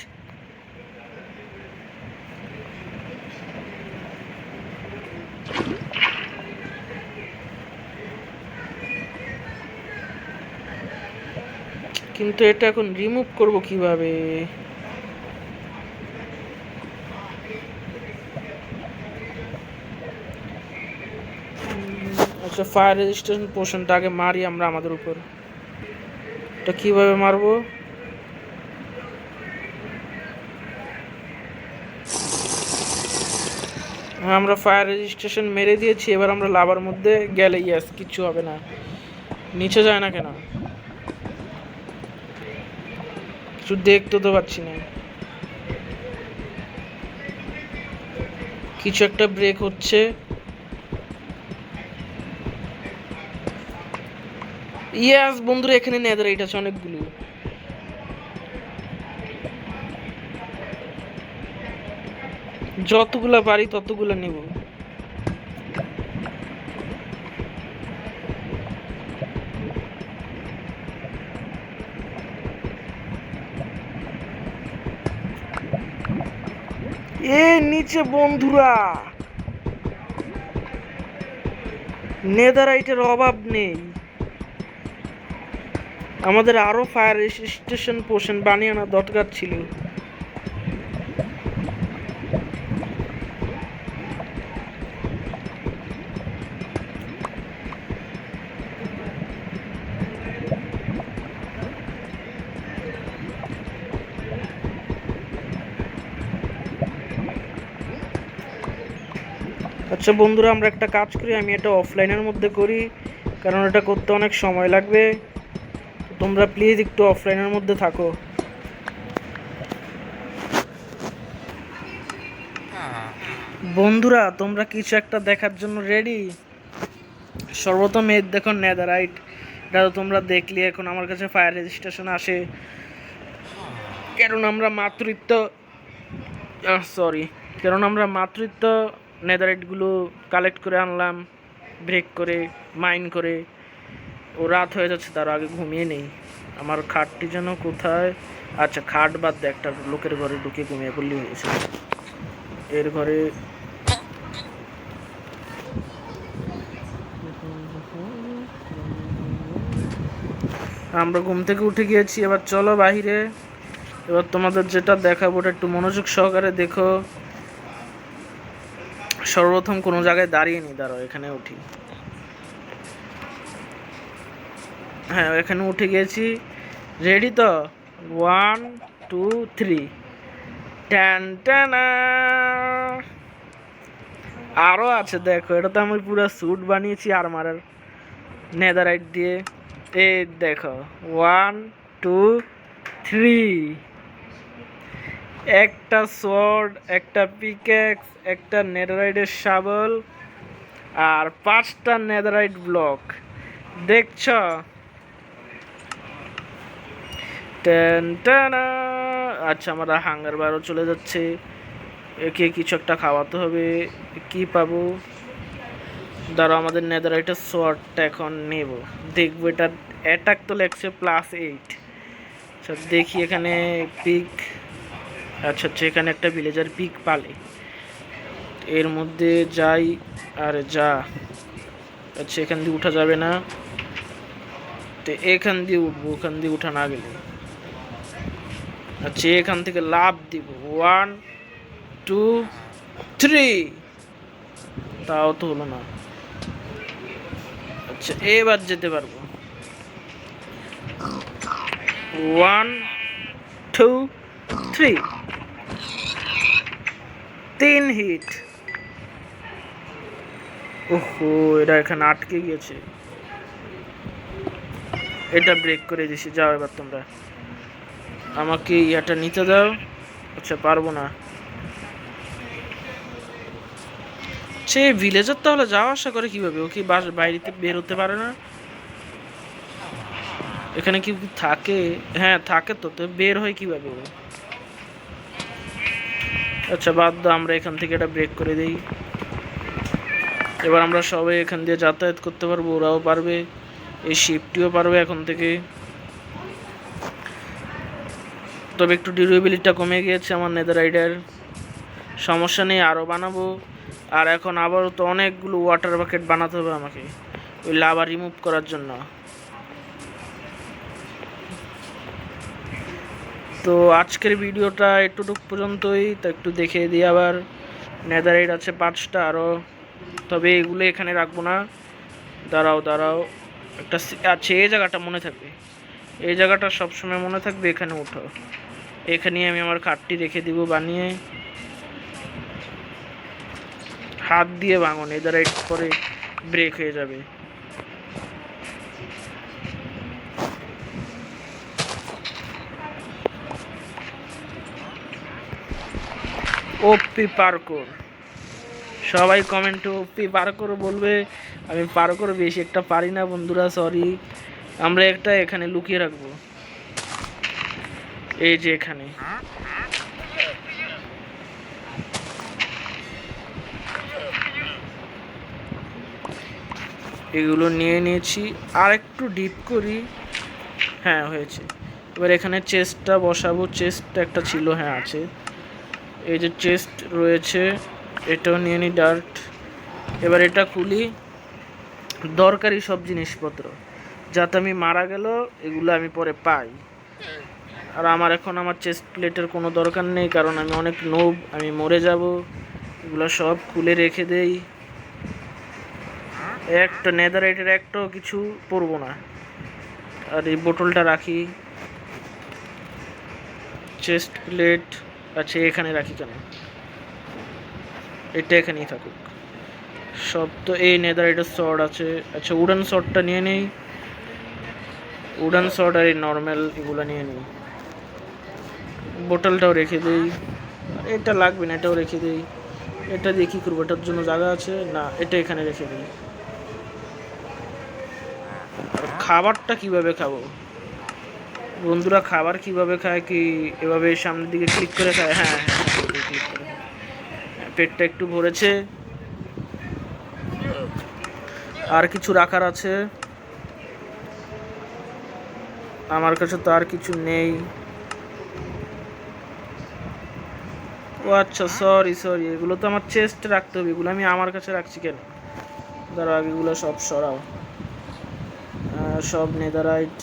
কিন্তু এটা এখন রিমুভ করব কিভাবে? আচ্ছা, ফায়ার রেজিস্ট্যান্স পোশনটা আগে মারি আমরা আমাদের উপর। এটা কিভাবে মারবো? হ্যাঁ, আমরা ফায়ার রেজিস্ট্রেশন মেরে দিয়েছি। এবার আমরা লাভার মধ্যে গেলে ইয়াস, কিচ্ছু হবে না। নিচে যায় না কেন? কিছু দেখতে তো পাচ্ছি না। কিছু একটা ব্রেক হচ্ছে। ইয়াস বন্ধুরা, এখানে নেদারাইট আছে অনেকগুলো। যতগুলা পারি ততগুলা নেব। নিচে বন্ধুরা নেদারাইটের অভাব নেই। আমাদের আরো ফায়ার স্টেশন পোশন বানিয়ে আনা দরকার ছিল। আচ্ছা বন্ধুরা, আমরা একটা কাজ করি, আমি এটা অফলাইনের মধ্যে করি, কারণ এটা করতে অনেক সময় লাগবে। তোমরা প্লিজ একটু অফলাইনের মধ্যে থাকো। বন্ধুরা তোমরা কিছু একটা দেখার জন্য রেডি? সর্বপ্রথম এই দেখো নেদারাইট, এটা তো তোমরা দেখলে। এখন আমার কাছে ফায়ার রেজিস্ট্রেশন আসে, কারণ আমরা মাতৃত্ব নেদারাইটগুলো কালেক্ট করে আনলাম, ব্রেক করে, মাইন করে। ও রাত হয়ে যাচ্ছে, তার আগে ঘুমিয়ে নেই। আমার খাটটি যেন কোথায়, আচ্ছা খাট বাদ দিয়ে একটা লোকের ঘরে ঢুকে ঘুমিয়ে পড়লি হয়েছে। এর ঘরে আমরা ঘুম থেকে উঠে গিয়েছি, এবার চলো বাহিরে। এবার তোমাদের যেটা দেখাবো ওটা একটু মনোযোগ সহকারে দেখো। সর্বপ্রথম কোনো জায়গায় দাঁড়িয়ে নি, দাঁড়াও এখানে উঠি। হ্যাঁ এখানে উঠে গেছি, রেডি তো? 1 2 3 টান টানা। আরও আছে দেখো, এটা তো আমি পুরো স্যুট বানিয়েছি আর্মারের নেদারাইট দিয়ে। এই দেখো 1 2 3, একটা সোয়ার্ড, একটা পিক্যাক্স, একটা নেদারাইটের শাবল, আর 5টা নেদারাইট ব্লক। দেখছ? আচ্ছা আমরা হাঙ্গার বারও চলে যাচ্ছে, একে কিছু একটা খাওয়াতে হবে। কি পাবো? ধরো আমাদের নেদারাইটের সোয়ার্ডটা এখন নেব, দেখবো এটা অ্যাটাক তো লেগছে +8। আচ্ছা দেখি এখানে পিক, আচ্ছা আচ্ছা এখানে একটা ভিলেজার পিক পালে, এর মধ্যে যাই। আর যা, আচ্ছা এখান দিয়ে উঠা যাবে না, তো এখান দিয়ে উঠবো, ওখান দিয়ে উঠা না গেলে। আচ্ছা এখান থেকে লাভ দিব, 1 2 3, তাও তো হলো না। আচ্ছা এবার যেতে পারবো, 1 2 3, 3 হিট। ওহো এটা এখানে আটকে গিয়েছে, এটা ব্রেক করে দিছি। যাও এবার তোমরা আমাকে ইয়াটা নিতে দাও। আচ্ছা পারবো না, সে ভিলেজার তাহলে যাওয়া আসা করে কিভাবে? ও কি বাইরেতে বের হতে পারে না? এখানে কি থাকে? হ্যাঁ থাকে তো, তো বের হয় কিভাবে ও? আচ্ছা বাদ দাও, আমরা এখান থেকে এটা ব্রেক করে দেই। এবার আমরা সবাই এখান দিয়ে যাতায়াত করতে পারবো, ওরাও পারবে, এই শিপটিও পারবে এখন থেকে। তবে একটু ডিউরেবিলিটিটা কমে গিয়েছে আমার নেদারাইডের, সমস্যা নেই, আরও বানাবো। আর এখন আবারও তো অনেকগুলো ওয়াটার বাকেট বানাতে হবে আমাকে, ওই লাভা রিমুভ করার জন্য। তো আজকের ভিডিওটা এতটুকু পর্যন্তই, তা একটু দেখে দিই। আবার নেদারাইট আছে 5টা আরও, তবে এগুলো এখানে রাখবো না। দাঁড়াও দাঁড়াও, একটা আচ্ছা এই জায়গাটা মনে থাকবে, এই জায়গাটা সবসময় মনে থাকবে। এখানে উঠো, এখানে আমি আমার খাটটি রেখে দিব বানিয়ে। হাত দিয়ে ভাঙো, নেদারাইট পরে ব্রেক হয়ে যাবে। ওপি পার্কোর, সবাই কমেন্টে ওপি পার্কোর বলবে। আমি পার্কোর বেশি একটা পারি না বন্ধুরা, সরি। আমরা একটা এখানে লুকিয়ে রাখবো, এই যে এখানে। এগুলো নিয়ে নিয়েছি, আর একটু ডিপ করি। হ্যাঁ হয়েছে। এবার এখানে চেস্টটা বসাবো, চেস্ট একটা ছিল, হ্যাঁ আছে, এই যে চেস্ট রয়েছে, এটাও নিয়ে নিই ডার্ট। এবার এটা খুলি, দরকারি সব জিনিসপত্র, যাতে আমি মারা গেল এগুলো আমি পরে পাই। আর আমার এখন আমার চেস্ট প্লেটের কোনো দরকার নেই, কারণ আমি অনেক নোব, আমি মরে যাব। এগুলো সব খুলে রেখে দেই, একটা নেদারাইটের একটাও কিছু পরবো না। আর এই বোতলটা রাখি, চেস্ট প্লেট আচ্ছা এখানে রাখি কেন, এটা এখানেই থাকুক সব। তো এই নেদারাইটের শর্ট আছে, আচ্ছা উডেন শর্টটা নিয়ে নেই। উডান শর্ট আর এই নর্মাল এগুলো নিয়ে নিই। বোতলটাও রেখে দিই, এটা লাগবে না, এটাও রেখে দিই। এটা দিয়ে কী করবো, এটার জন্য জায়গা আছে না, এটা এখানে রেখে দিই। আর খাবারটা কিভাবে খাবো বন্ধুরা, খাবার কিভাবে খায় কি এভাবে সামনের দিকে ক্লিক করে খায়? হ্যাঁ হ্যাঁ, ক্লিক করে। পেটটা একটু ভরেছে, আর কিছু রাখার আছে? আমার কাছে তো আর কিছু নেই। ও আচ্ছা, সরি সরি, এগুলো তো আমার চেস্টে রাখতে হবে, এগুলো আমি আমার কাছে রাখছি কেন? দাঁড়াও, এগুলো সব সরাও। সব নেদারাইট,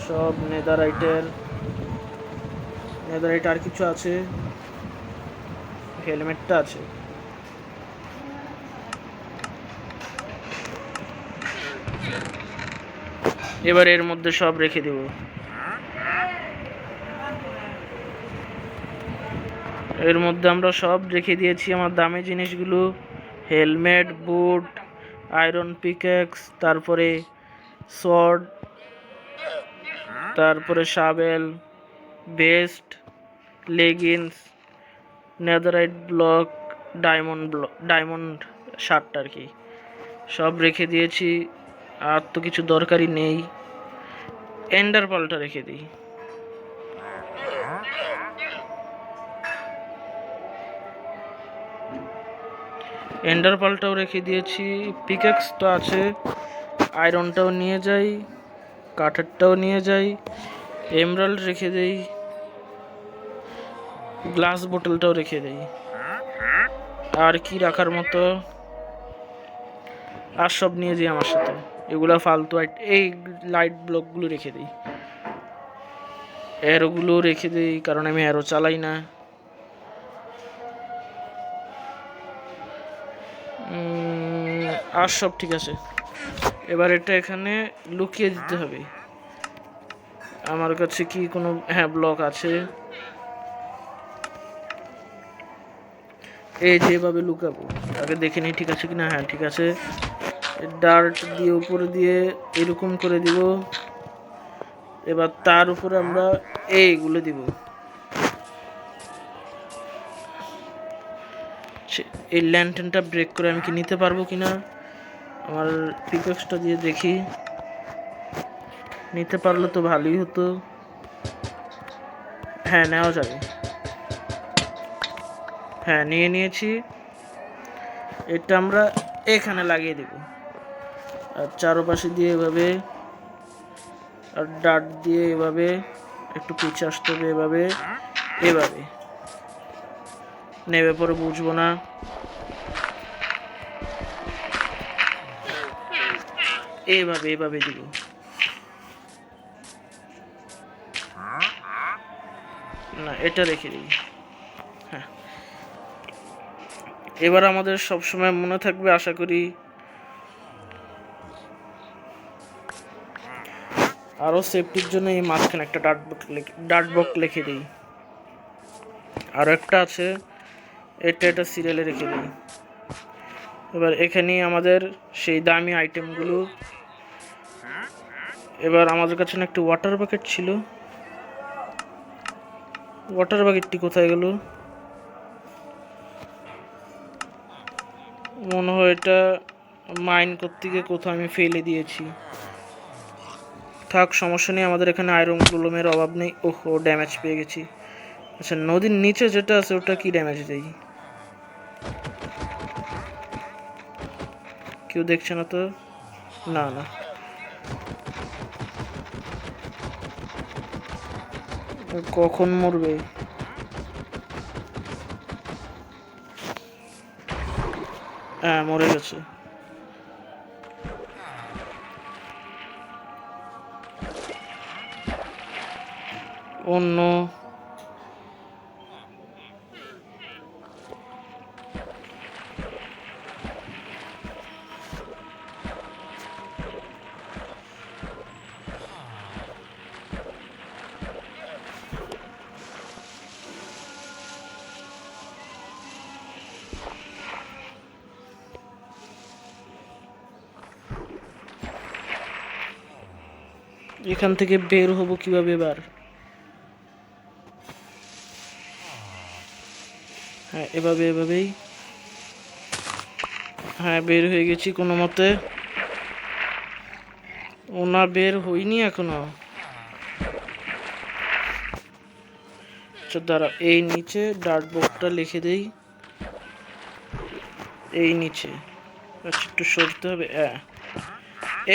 সব নেদারাইটের। নেদারাইট আর কিছু আছে? হেলমেটটা আছে। এবার এর মধ্যে সব রেখে দেব। এর মধ্যে আমরা সব রেখে দিয়েছি আমার দামি জিনিসগুলো, হেলমেট, বুট, আয়রন পিক্যাক্স, তারপরে শর্ট, তারপরে শাবেল, vest, leggings, Netherite block, diamond শার্টটা আর কি, সব রেখে দিয়েছি। আর তো কিছু দরকারই নেই। এন্ডার পালটা রেখে দিই। এন্ডার পালটাও রেখে দিয়েছি, পিক্যাক্স তো আছে, আয়রনটাও নিয়ে যাই, কাঠেরটাও নিয়ে যাই, এমরাল্ড রেখে দেই, গ্লাস বোতলটাও রেখে দেই। আর কি রাখার মতো? আর সব নিয়ে যাই আমার সাথে, এগুলা ফালতু। এই লাইট ব্লকগুলো রেখে দিই, অ্যারোগুলো রেখে দিই, কারণ আমি অ্যারো চালাই না। আর সব ঠিক আছে। এবার এটা এখানে লুকিয়ে দিতে হবে। আমার কাছে কি কোনো, হ্যাঁ, ব্লক আছে। এই যেভাবে লুকাবো, আগে দেখে নিই ঠিক আছে কিনা। হ্যাঁ ঠিক আছে। ডার্ট দিয়ে উপরে দিয়ে এরকম করে দিব। এবার তার উপরে আমরা এইগুলো দিব। এই ল্যান্টার্নটা ব্রেক করে আমি কি নিতে পারবো কিনা, আমার পিকঅ্যাক্সটা দিয়ে দেখি। নিতে পারলে তো ভালোই হতো। হ্যাঁ, নেওয়া যাবে। হ্যাঁ, নিয়ে নিয়েছি। এটা আমরা এখানে লাগিয়ে দেব, আর চারপাশে দিয়ে এভাবে, আর ডাট দিয়ে এভাবে একটু পিছে আসতে হবে, এভাবে এভাবে নেবে, পরে বুঝবো না। এইভাবে এভাবে দিব। না, এটা রেখে দিই। হ্যাঁ, এবার আমাদের সবসময় মনে থাকবে আশা করি। আরও সেফটির জন্য এই মাঝখানে একটা ডার্ট বক্স লিখে দিই। আরও একটা আছে, এটা সিরিয়ালে রেখে দিই। এবার এখানেই আমাদের সেই দামি আইটেমগুলো। এবার আমাদের কাছে না একটা ওয়াটার বাকেট ছিল, ওয়াটার বাকেটটি কোথায় গেল? মনে হয় এটা মাইন করতে গিয়ে কোথাও আমি ফেলে দিয়েছি। থাক, সমস্যা নেই, আমাদের এখানে আয়রন গ্লুমের অভাব নেই। ওহো, ড্যামেজ পেয়ে গেছি। আচ্ছা, নদীর নিচে যেটা আছে ওটা কি ড্যামেজ দেয়? কেউ দেখছে না তো? না না, কখন মরবে? হ্যাঁ, মরে গেছে। অন্য এখান থেকে বের হব কিভাবে এবার? হ্যাঁ, এভাবেই। হ্যাঁ, বের হয়ে গেছি কোনো মতে। ওনা বের হইনি এখনো। আচ্ছা দাঁড়া, এই নিচে ডার্ট বোর্ডটা লিখে দেই, এই নিচে। আচ্ছা একটু সরতে হবে।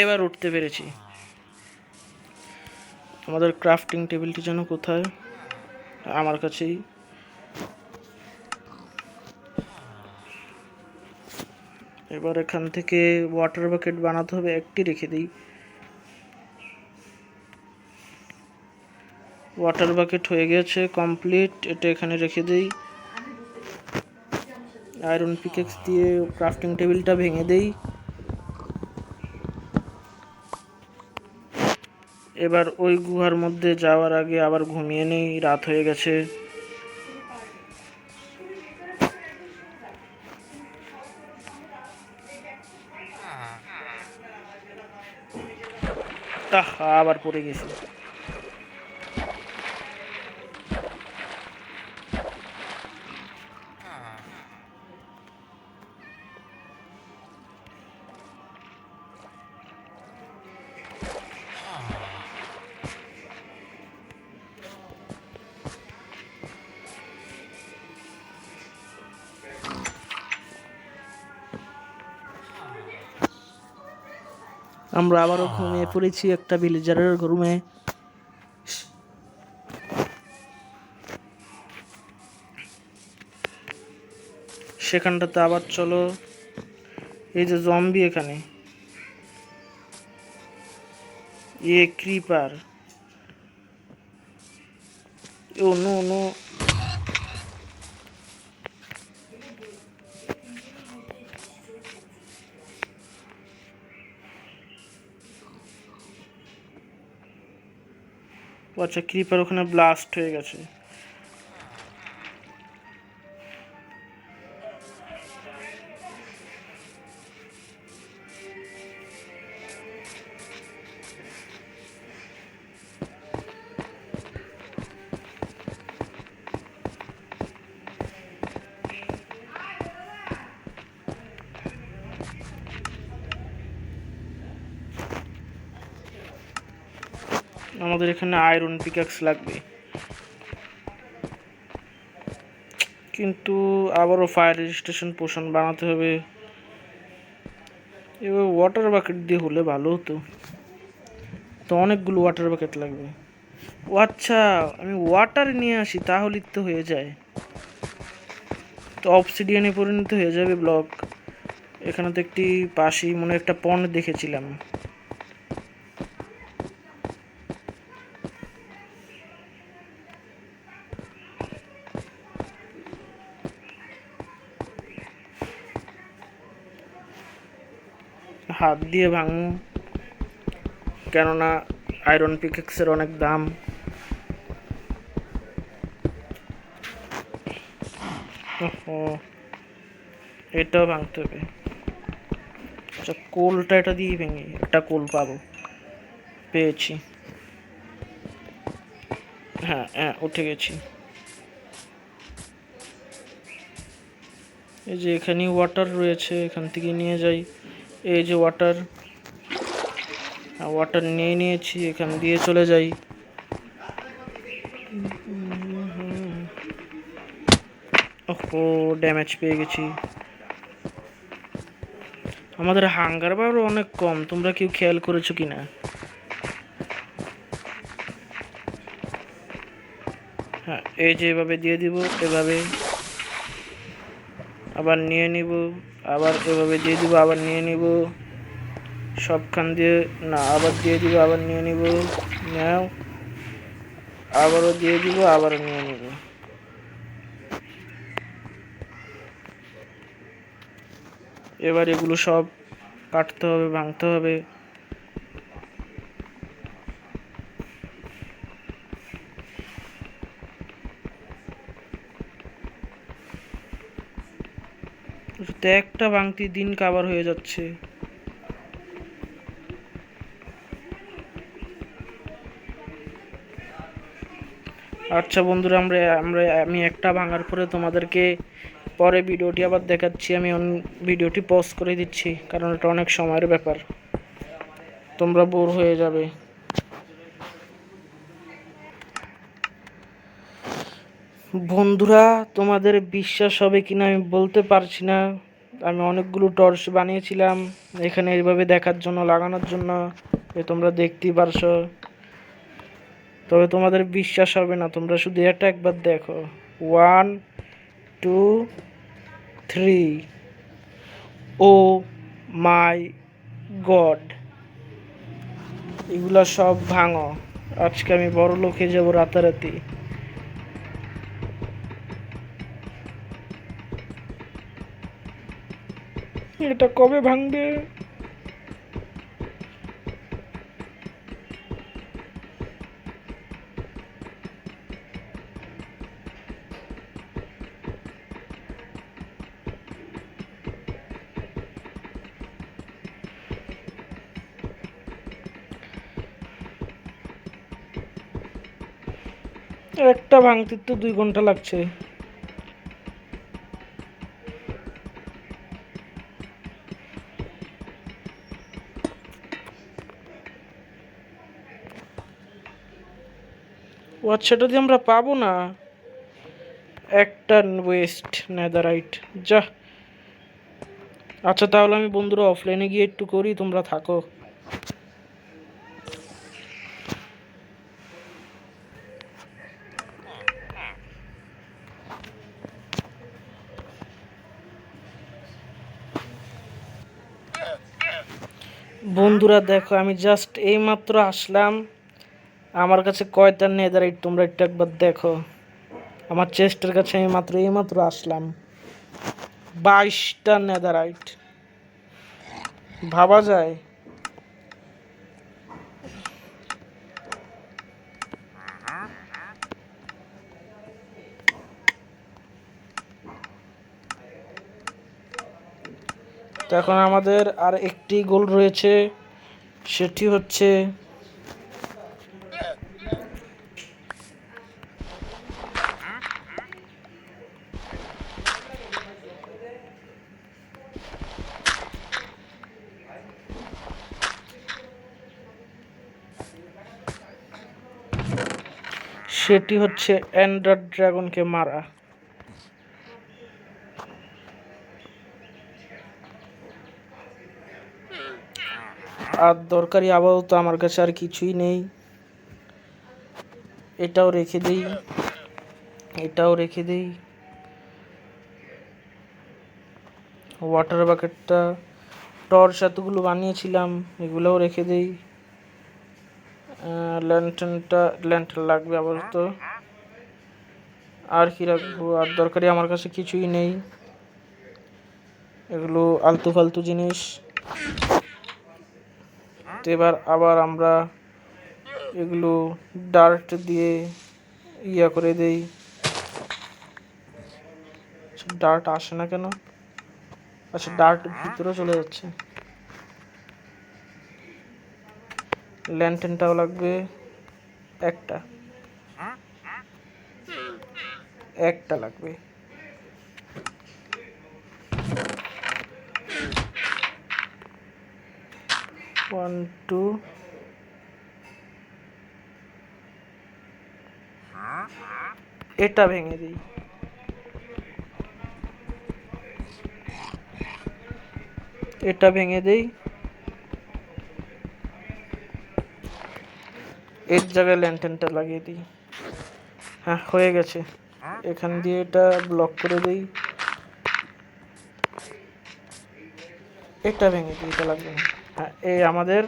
এবার উঠতে পেরেছি। আমাদের ক্রাফটিং টেবিলটি যেন কোথায়? আমার কাছেই। এবার এখান থেকে ওয়াটার বাকেট বানাতে হবে, একটি রেখে দিই। ওয়াটার বাকেট হয়ে গেছে কমপ্লিট, এটা এখানে রেখে দিই। আয়রন পিকেক্স দিয়ে ক্রাফটিং টেবিলটা ভেঙে দেই। এবার ওই গুহার মধ্যে যাওয়ার আগে আবার ঘুমিয়ে নেই, রাত হয়ে গেছে। আবার পড়ে গেছি। আমরা আবারও ঘুমিয়ে পড়েছি একটা ভিলেজারের রুমে। সেখানটাতে আবার চলো। এই যে জম্বি এখানে, ক্রিপার। ও নো নো। আচ্ছা, ক্রিপার ওখানে ব্লাস্ট হয়ে গেছে। আমাদের এখানে আয়রন পিকাক্স লাগবে, কিন্তু আবারও ফায়ার রেজিস্ট্রেশন পোশন বানাতে হবে। এবার ওয়াটার বাকেট দিয়ে হলে ভালো হতো, তো অনেকগুলো ওয়াটার বাকেট লাগবে। ও আচ্ছা, আমি ওয়াটার নিয়ে আসি তাহলেই তো হয়ে যায়, তো অবসিডিয়ানে পরিণত হয়ে যাবে ব্লক। এখানে তো একটি পাশেই মনে একটা পন্ড দেখেছিলাম। হাত দিয়ে ভাঙবো, কেননা আয়রন পিকেক্সের অনেক দাম। এটাও ভাঙতে হবে। আচ্ছা, কোলটা এটা দিয়ে ভেঙে একটা কোল পাবো, পেয়েছি। হ্যাঁ হ্যাঁ, উঠে গেছি। এই যে এখানে ওয়াটার রয়েছে, এখান থেকে নিয়ে যাই। এই যে ওয়াটার, ওয়াটার নিয়ে নিয়েছি, এখান দিয়ে চলে যাই। ও ড্যামেজ পেয়ে গেছি। আমাদের হাঙ্গার বারও অনেক কম, তোমরা কেউ খেয়াল করেছো কিনা? হ্যাঁ, এই যে এভাবে দিয়ে দিব, এভাবে আবার নিয়ে নিব, আবার এভাবে দিয়ে দিব, আবার নিয়ে নিব, সবখান দিয়ে না, আবার দিয়ে দিব, আবার নিয়ে নিব, নাও, আবারও দিয়ে দিব, আবারও নিয়ে নিব। এবার এগুলো সব কাটতে হবে, ভাঙতে হবে। একটা ভাঙতি দিন কাবার হয়ে যাচ্ছে। আচ্ছা বন্ধুরা, আমি একটা ভাঙার পরে তোমাদেরকে পরে ভিডিওটি আবার দেখাচ্ছি। আমি ভিডিওটি পজ করে দিচ্ছি, কারণ এটা অনেক সময়ের ব্যাপার, তোমরা বোর হয়ে যাবে। বন্ধুরা, তোমাদের বিশ্বাস হবে কিনা আমি বলতে পারছি না। আমি অনেকগুলো টর্চ বানিয়েছিলাম এখানে এইভাবে দেখার জন্য, লাগানোর জন্য, তোমরা দেখতেই পারছো। তবে তোমাদের বিশ্বাস হবে না, তোমরা শুধু এটা একবার দেখো। 1 2 3। ও মাই গড, এগুলা সব ভাঙো। আজকে আমি বড় লোক হয়ে যাবো রাতারাতি। এটা কবে ভাঙবে? একটা ভাঙতে তো 2 ঘন্টা লাগছে। ও আচ্ছা, সেটা দিয়ে আমরা পাবো না। একটা ওয়েস্ট নেদারাইট, যা। আচ্ছা তাহলে আমি বন্ধুরা অফলাইনে গিয়ে একটু করি, তোমরা থাকো। বন্ধুরা দেখো, আমি জাস্ট এইমাত্র আসলাম। আমার কাছে কয়টা নেদারাইট তোমরা একটু একবার দেখো। আমার চেস্টের কাছে আমি এইমাত্র আসলাম। 22টা নেদারাইট, ভাবা যায়? তো এখন আমাদের আর একটি গোল রয়েছে, সেটি হচ্ছে এন্ডার ড্রাগনকে মারা। আর দরকারি আপাতত আমার কাছে আর কিছুই নেই। এটাও রেখে দিই, এটাও রেখে দিই। ওয়াটার বাকেটটা, টর্চ এতগুলো বানিয়েছিলাম, এগুলোও রেখে দিই। ল্যান্টার্ন লাগবে আপাতত। আর কি রাখবো? আর দরকারি আমার কাছে কিছুই নেই, এগুলো আলতু ফালতু জিনিস। তো এবার আবার আমরা এগুলো ডার্ট দিয়ে করে দেই। ডার্ট আসে না কেন? আচ্ছা, ডার্ট ভিতরে চলে যাচ্ছে। ল্যান্টার্নটাও লাগবে, একটা লাগবে। One two. এটা ভেঙে দিই, এটা ভেঙে দেই। এর জায়গায় ল্যান্টার্নটা লাগিয়ে দিই। হ্যাঁ, হয়ে গেছে। এখান দিয়ে এটা ব্লক করে দিই। এটা ভেঙে দিই, এটা লাগবে না। হ্যাঁ, এই আমাদের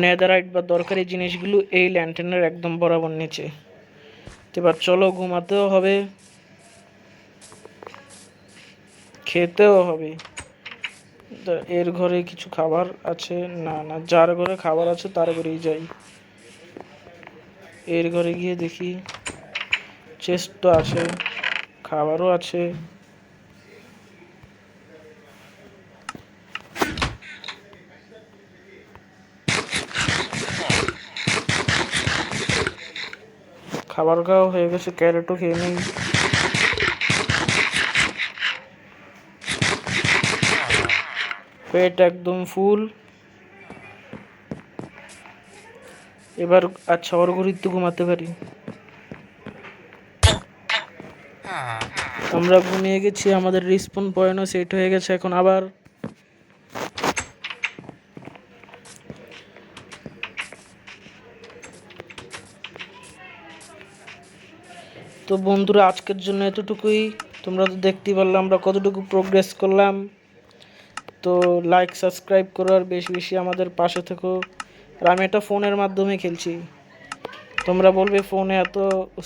নেদারাইট বা দরকারি জিনিসগুলো এই ল্যান্টার্নের একদম বরাবর নিচে। এবার চলো, ঘুমাতেও হবে, খেতেও হবে। এর ঘরে কিছু খাবার আছে? না না, যার ঘরে খাবার আছে তার ঘরেই যাই। এর ঘরে গিয়ে দেখি, চেস্ট তো আছে, খাবারও আছে। খাবার খাওয়া হয়ে গেছে, ক্যারেটও খেয়ে নিই। পেট একদম ফুল। এবার আচ্ছা অর্ঘরিত্য ঘুমাতে পারি। আমরা ঘুমিয়ে গেছি, আমাদের রিসপন পয়েন্টও সেট হয়ে গেছে। এখন আবার তো বন্ধুরা আজকের জন্য এতটুকুই। তোমরা তো দেখতেই পারলে আমরা কতটুকু প্রোগ্রেস করলাম। তো লাইক সাবস্ক্রাইব করো আর বেশি বেশি আমাদের পাশে থেকো। আর আমি এটা ফোনের মাধ্যমে খেলছি। তোমরা বলবে ফোনে এত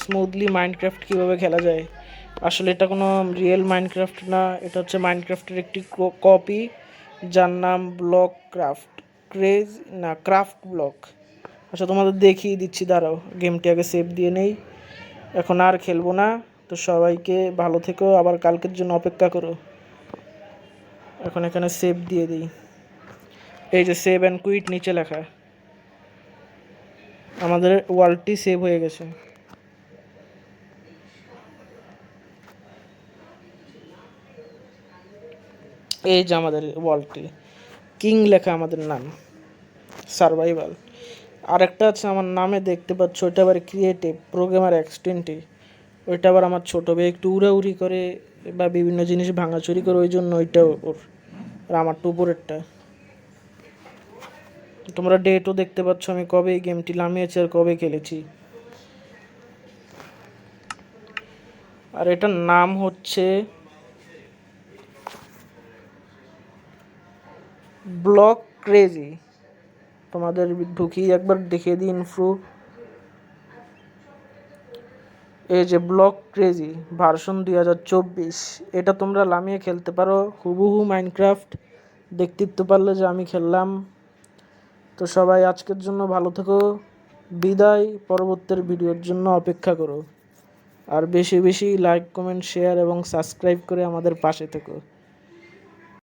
স্মুথলি মাইনক্রাফট কীভাবে খেলা যায়। আসলে এটা কোনো রিয়েল মাইনক্রাফট না, এটা হচ্ছে মাইনক্রাফটের একটি কপি, যার নাম ব্লক ক্রাফট ক্রেজ না ক্রাফট ব্লক। আচ্ছা তোমাদের দেখিয়ে দিচ্ছি, দাঁড়াও গেমটি আগে সেভ দিয়ে নেই। এখন আর খেলবো না। তো সবাইকে ভালো থেকো, আবার কালকের জন্য অপেক্ষা করো। এখন এখানে সেভ দিয়ে দিই। এই যে সেভ অ্যান্ড কুইট নিচে লেখা, আমাদের ওয়ার্ল্ডটি সেভ হয়ে গেছে। এই যে আমাদের ওয়ার্ল্ডটি, কিং লেখা আমাদের নাম, সার্ভাইভাল। আরেকটা আছে আমার নামে দেখতে পাচ্ছ, ওইটা আবার ক্রিয়েটিভ প্রোগ্রামার এক্সটেন্টি। ওইটা আবার আমার ছোটো ভাই একটু উড়াউড়ি করে বা বিভিন্ন জিনিস ভাঙাচুরি করে, ওই জন্য ওইটা ওর। আর আমারটা উপরেরটা। তোমরা ডেটও দেখতে পাচ্ছ আমি কবে এই গেমটি নামিয়েছি আর কবে খেলেছি। আর এটার নাম হচ্ছে ব্লক ক্রেজি। তোমাদের ঢুকিয়ে একবার দেখিয়ে দিই ইনফ্রু। এই যে ব্লক ক্রেজি ভার্সন 2024, এটা তোমরা নামিয়ে খেলতে পারো হুবহু মাইনক্রাফট। দেখতেই তো পারলে যে আমি খেললাম। তো সবাই আজকের জন্য ভালো থেকো, বিদায়। পরবর্তী ভিডিওর জন্য অপেক্ষা করো। আর বেশি বেশি লাইক কমেন্ট শেয়ার এবং সাবস্ক্রাইব করে আমাদের পাশে থেকো।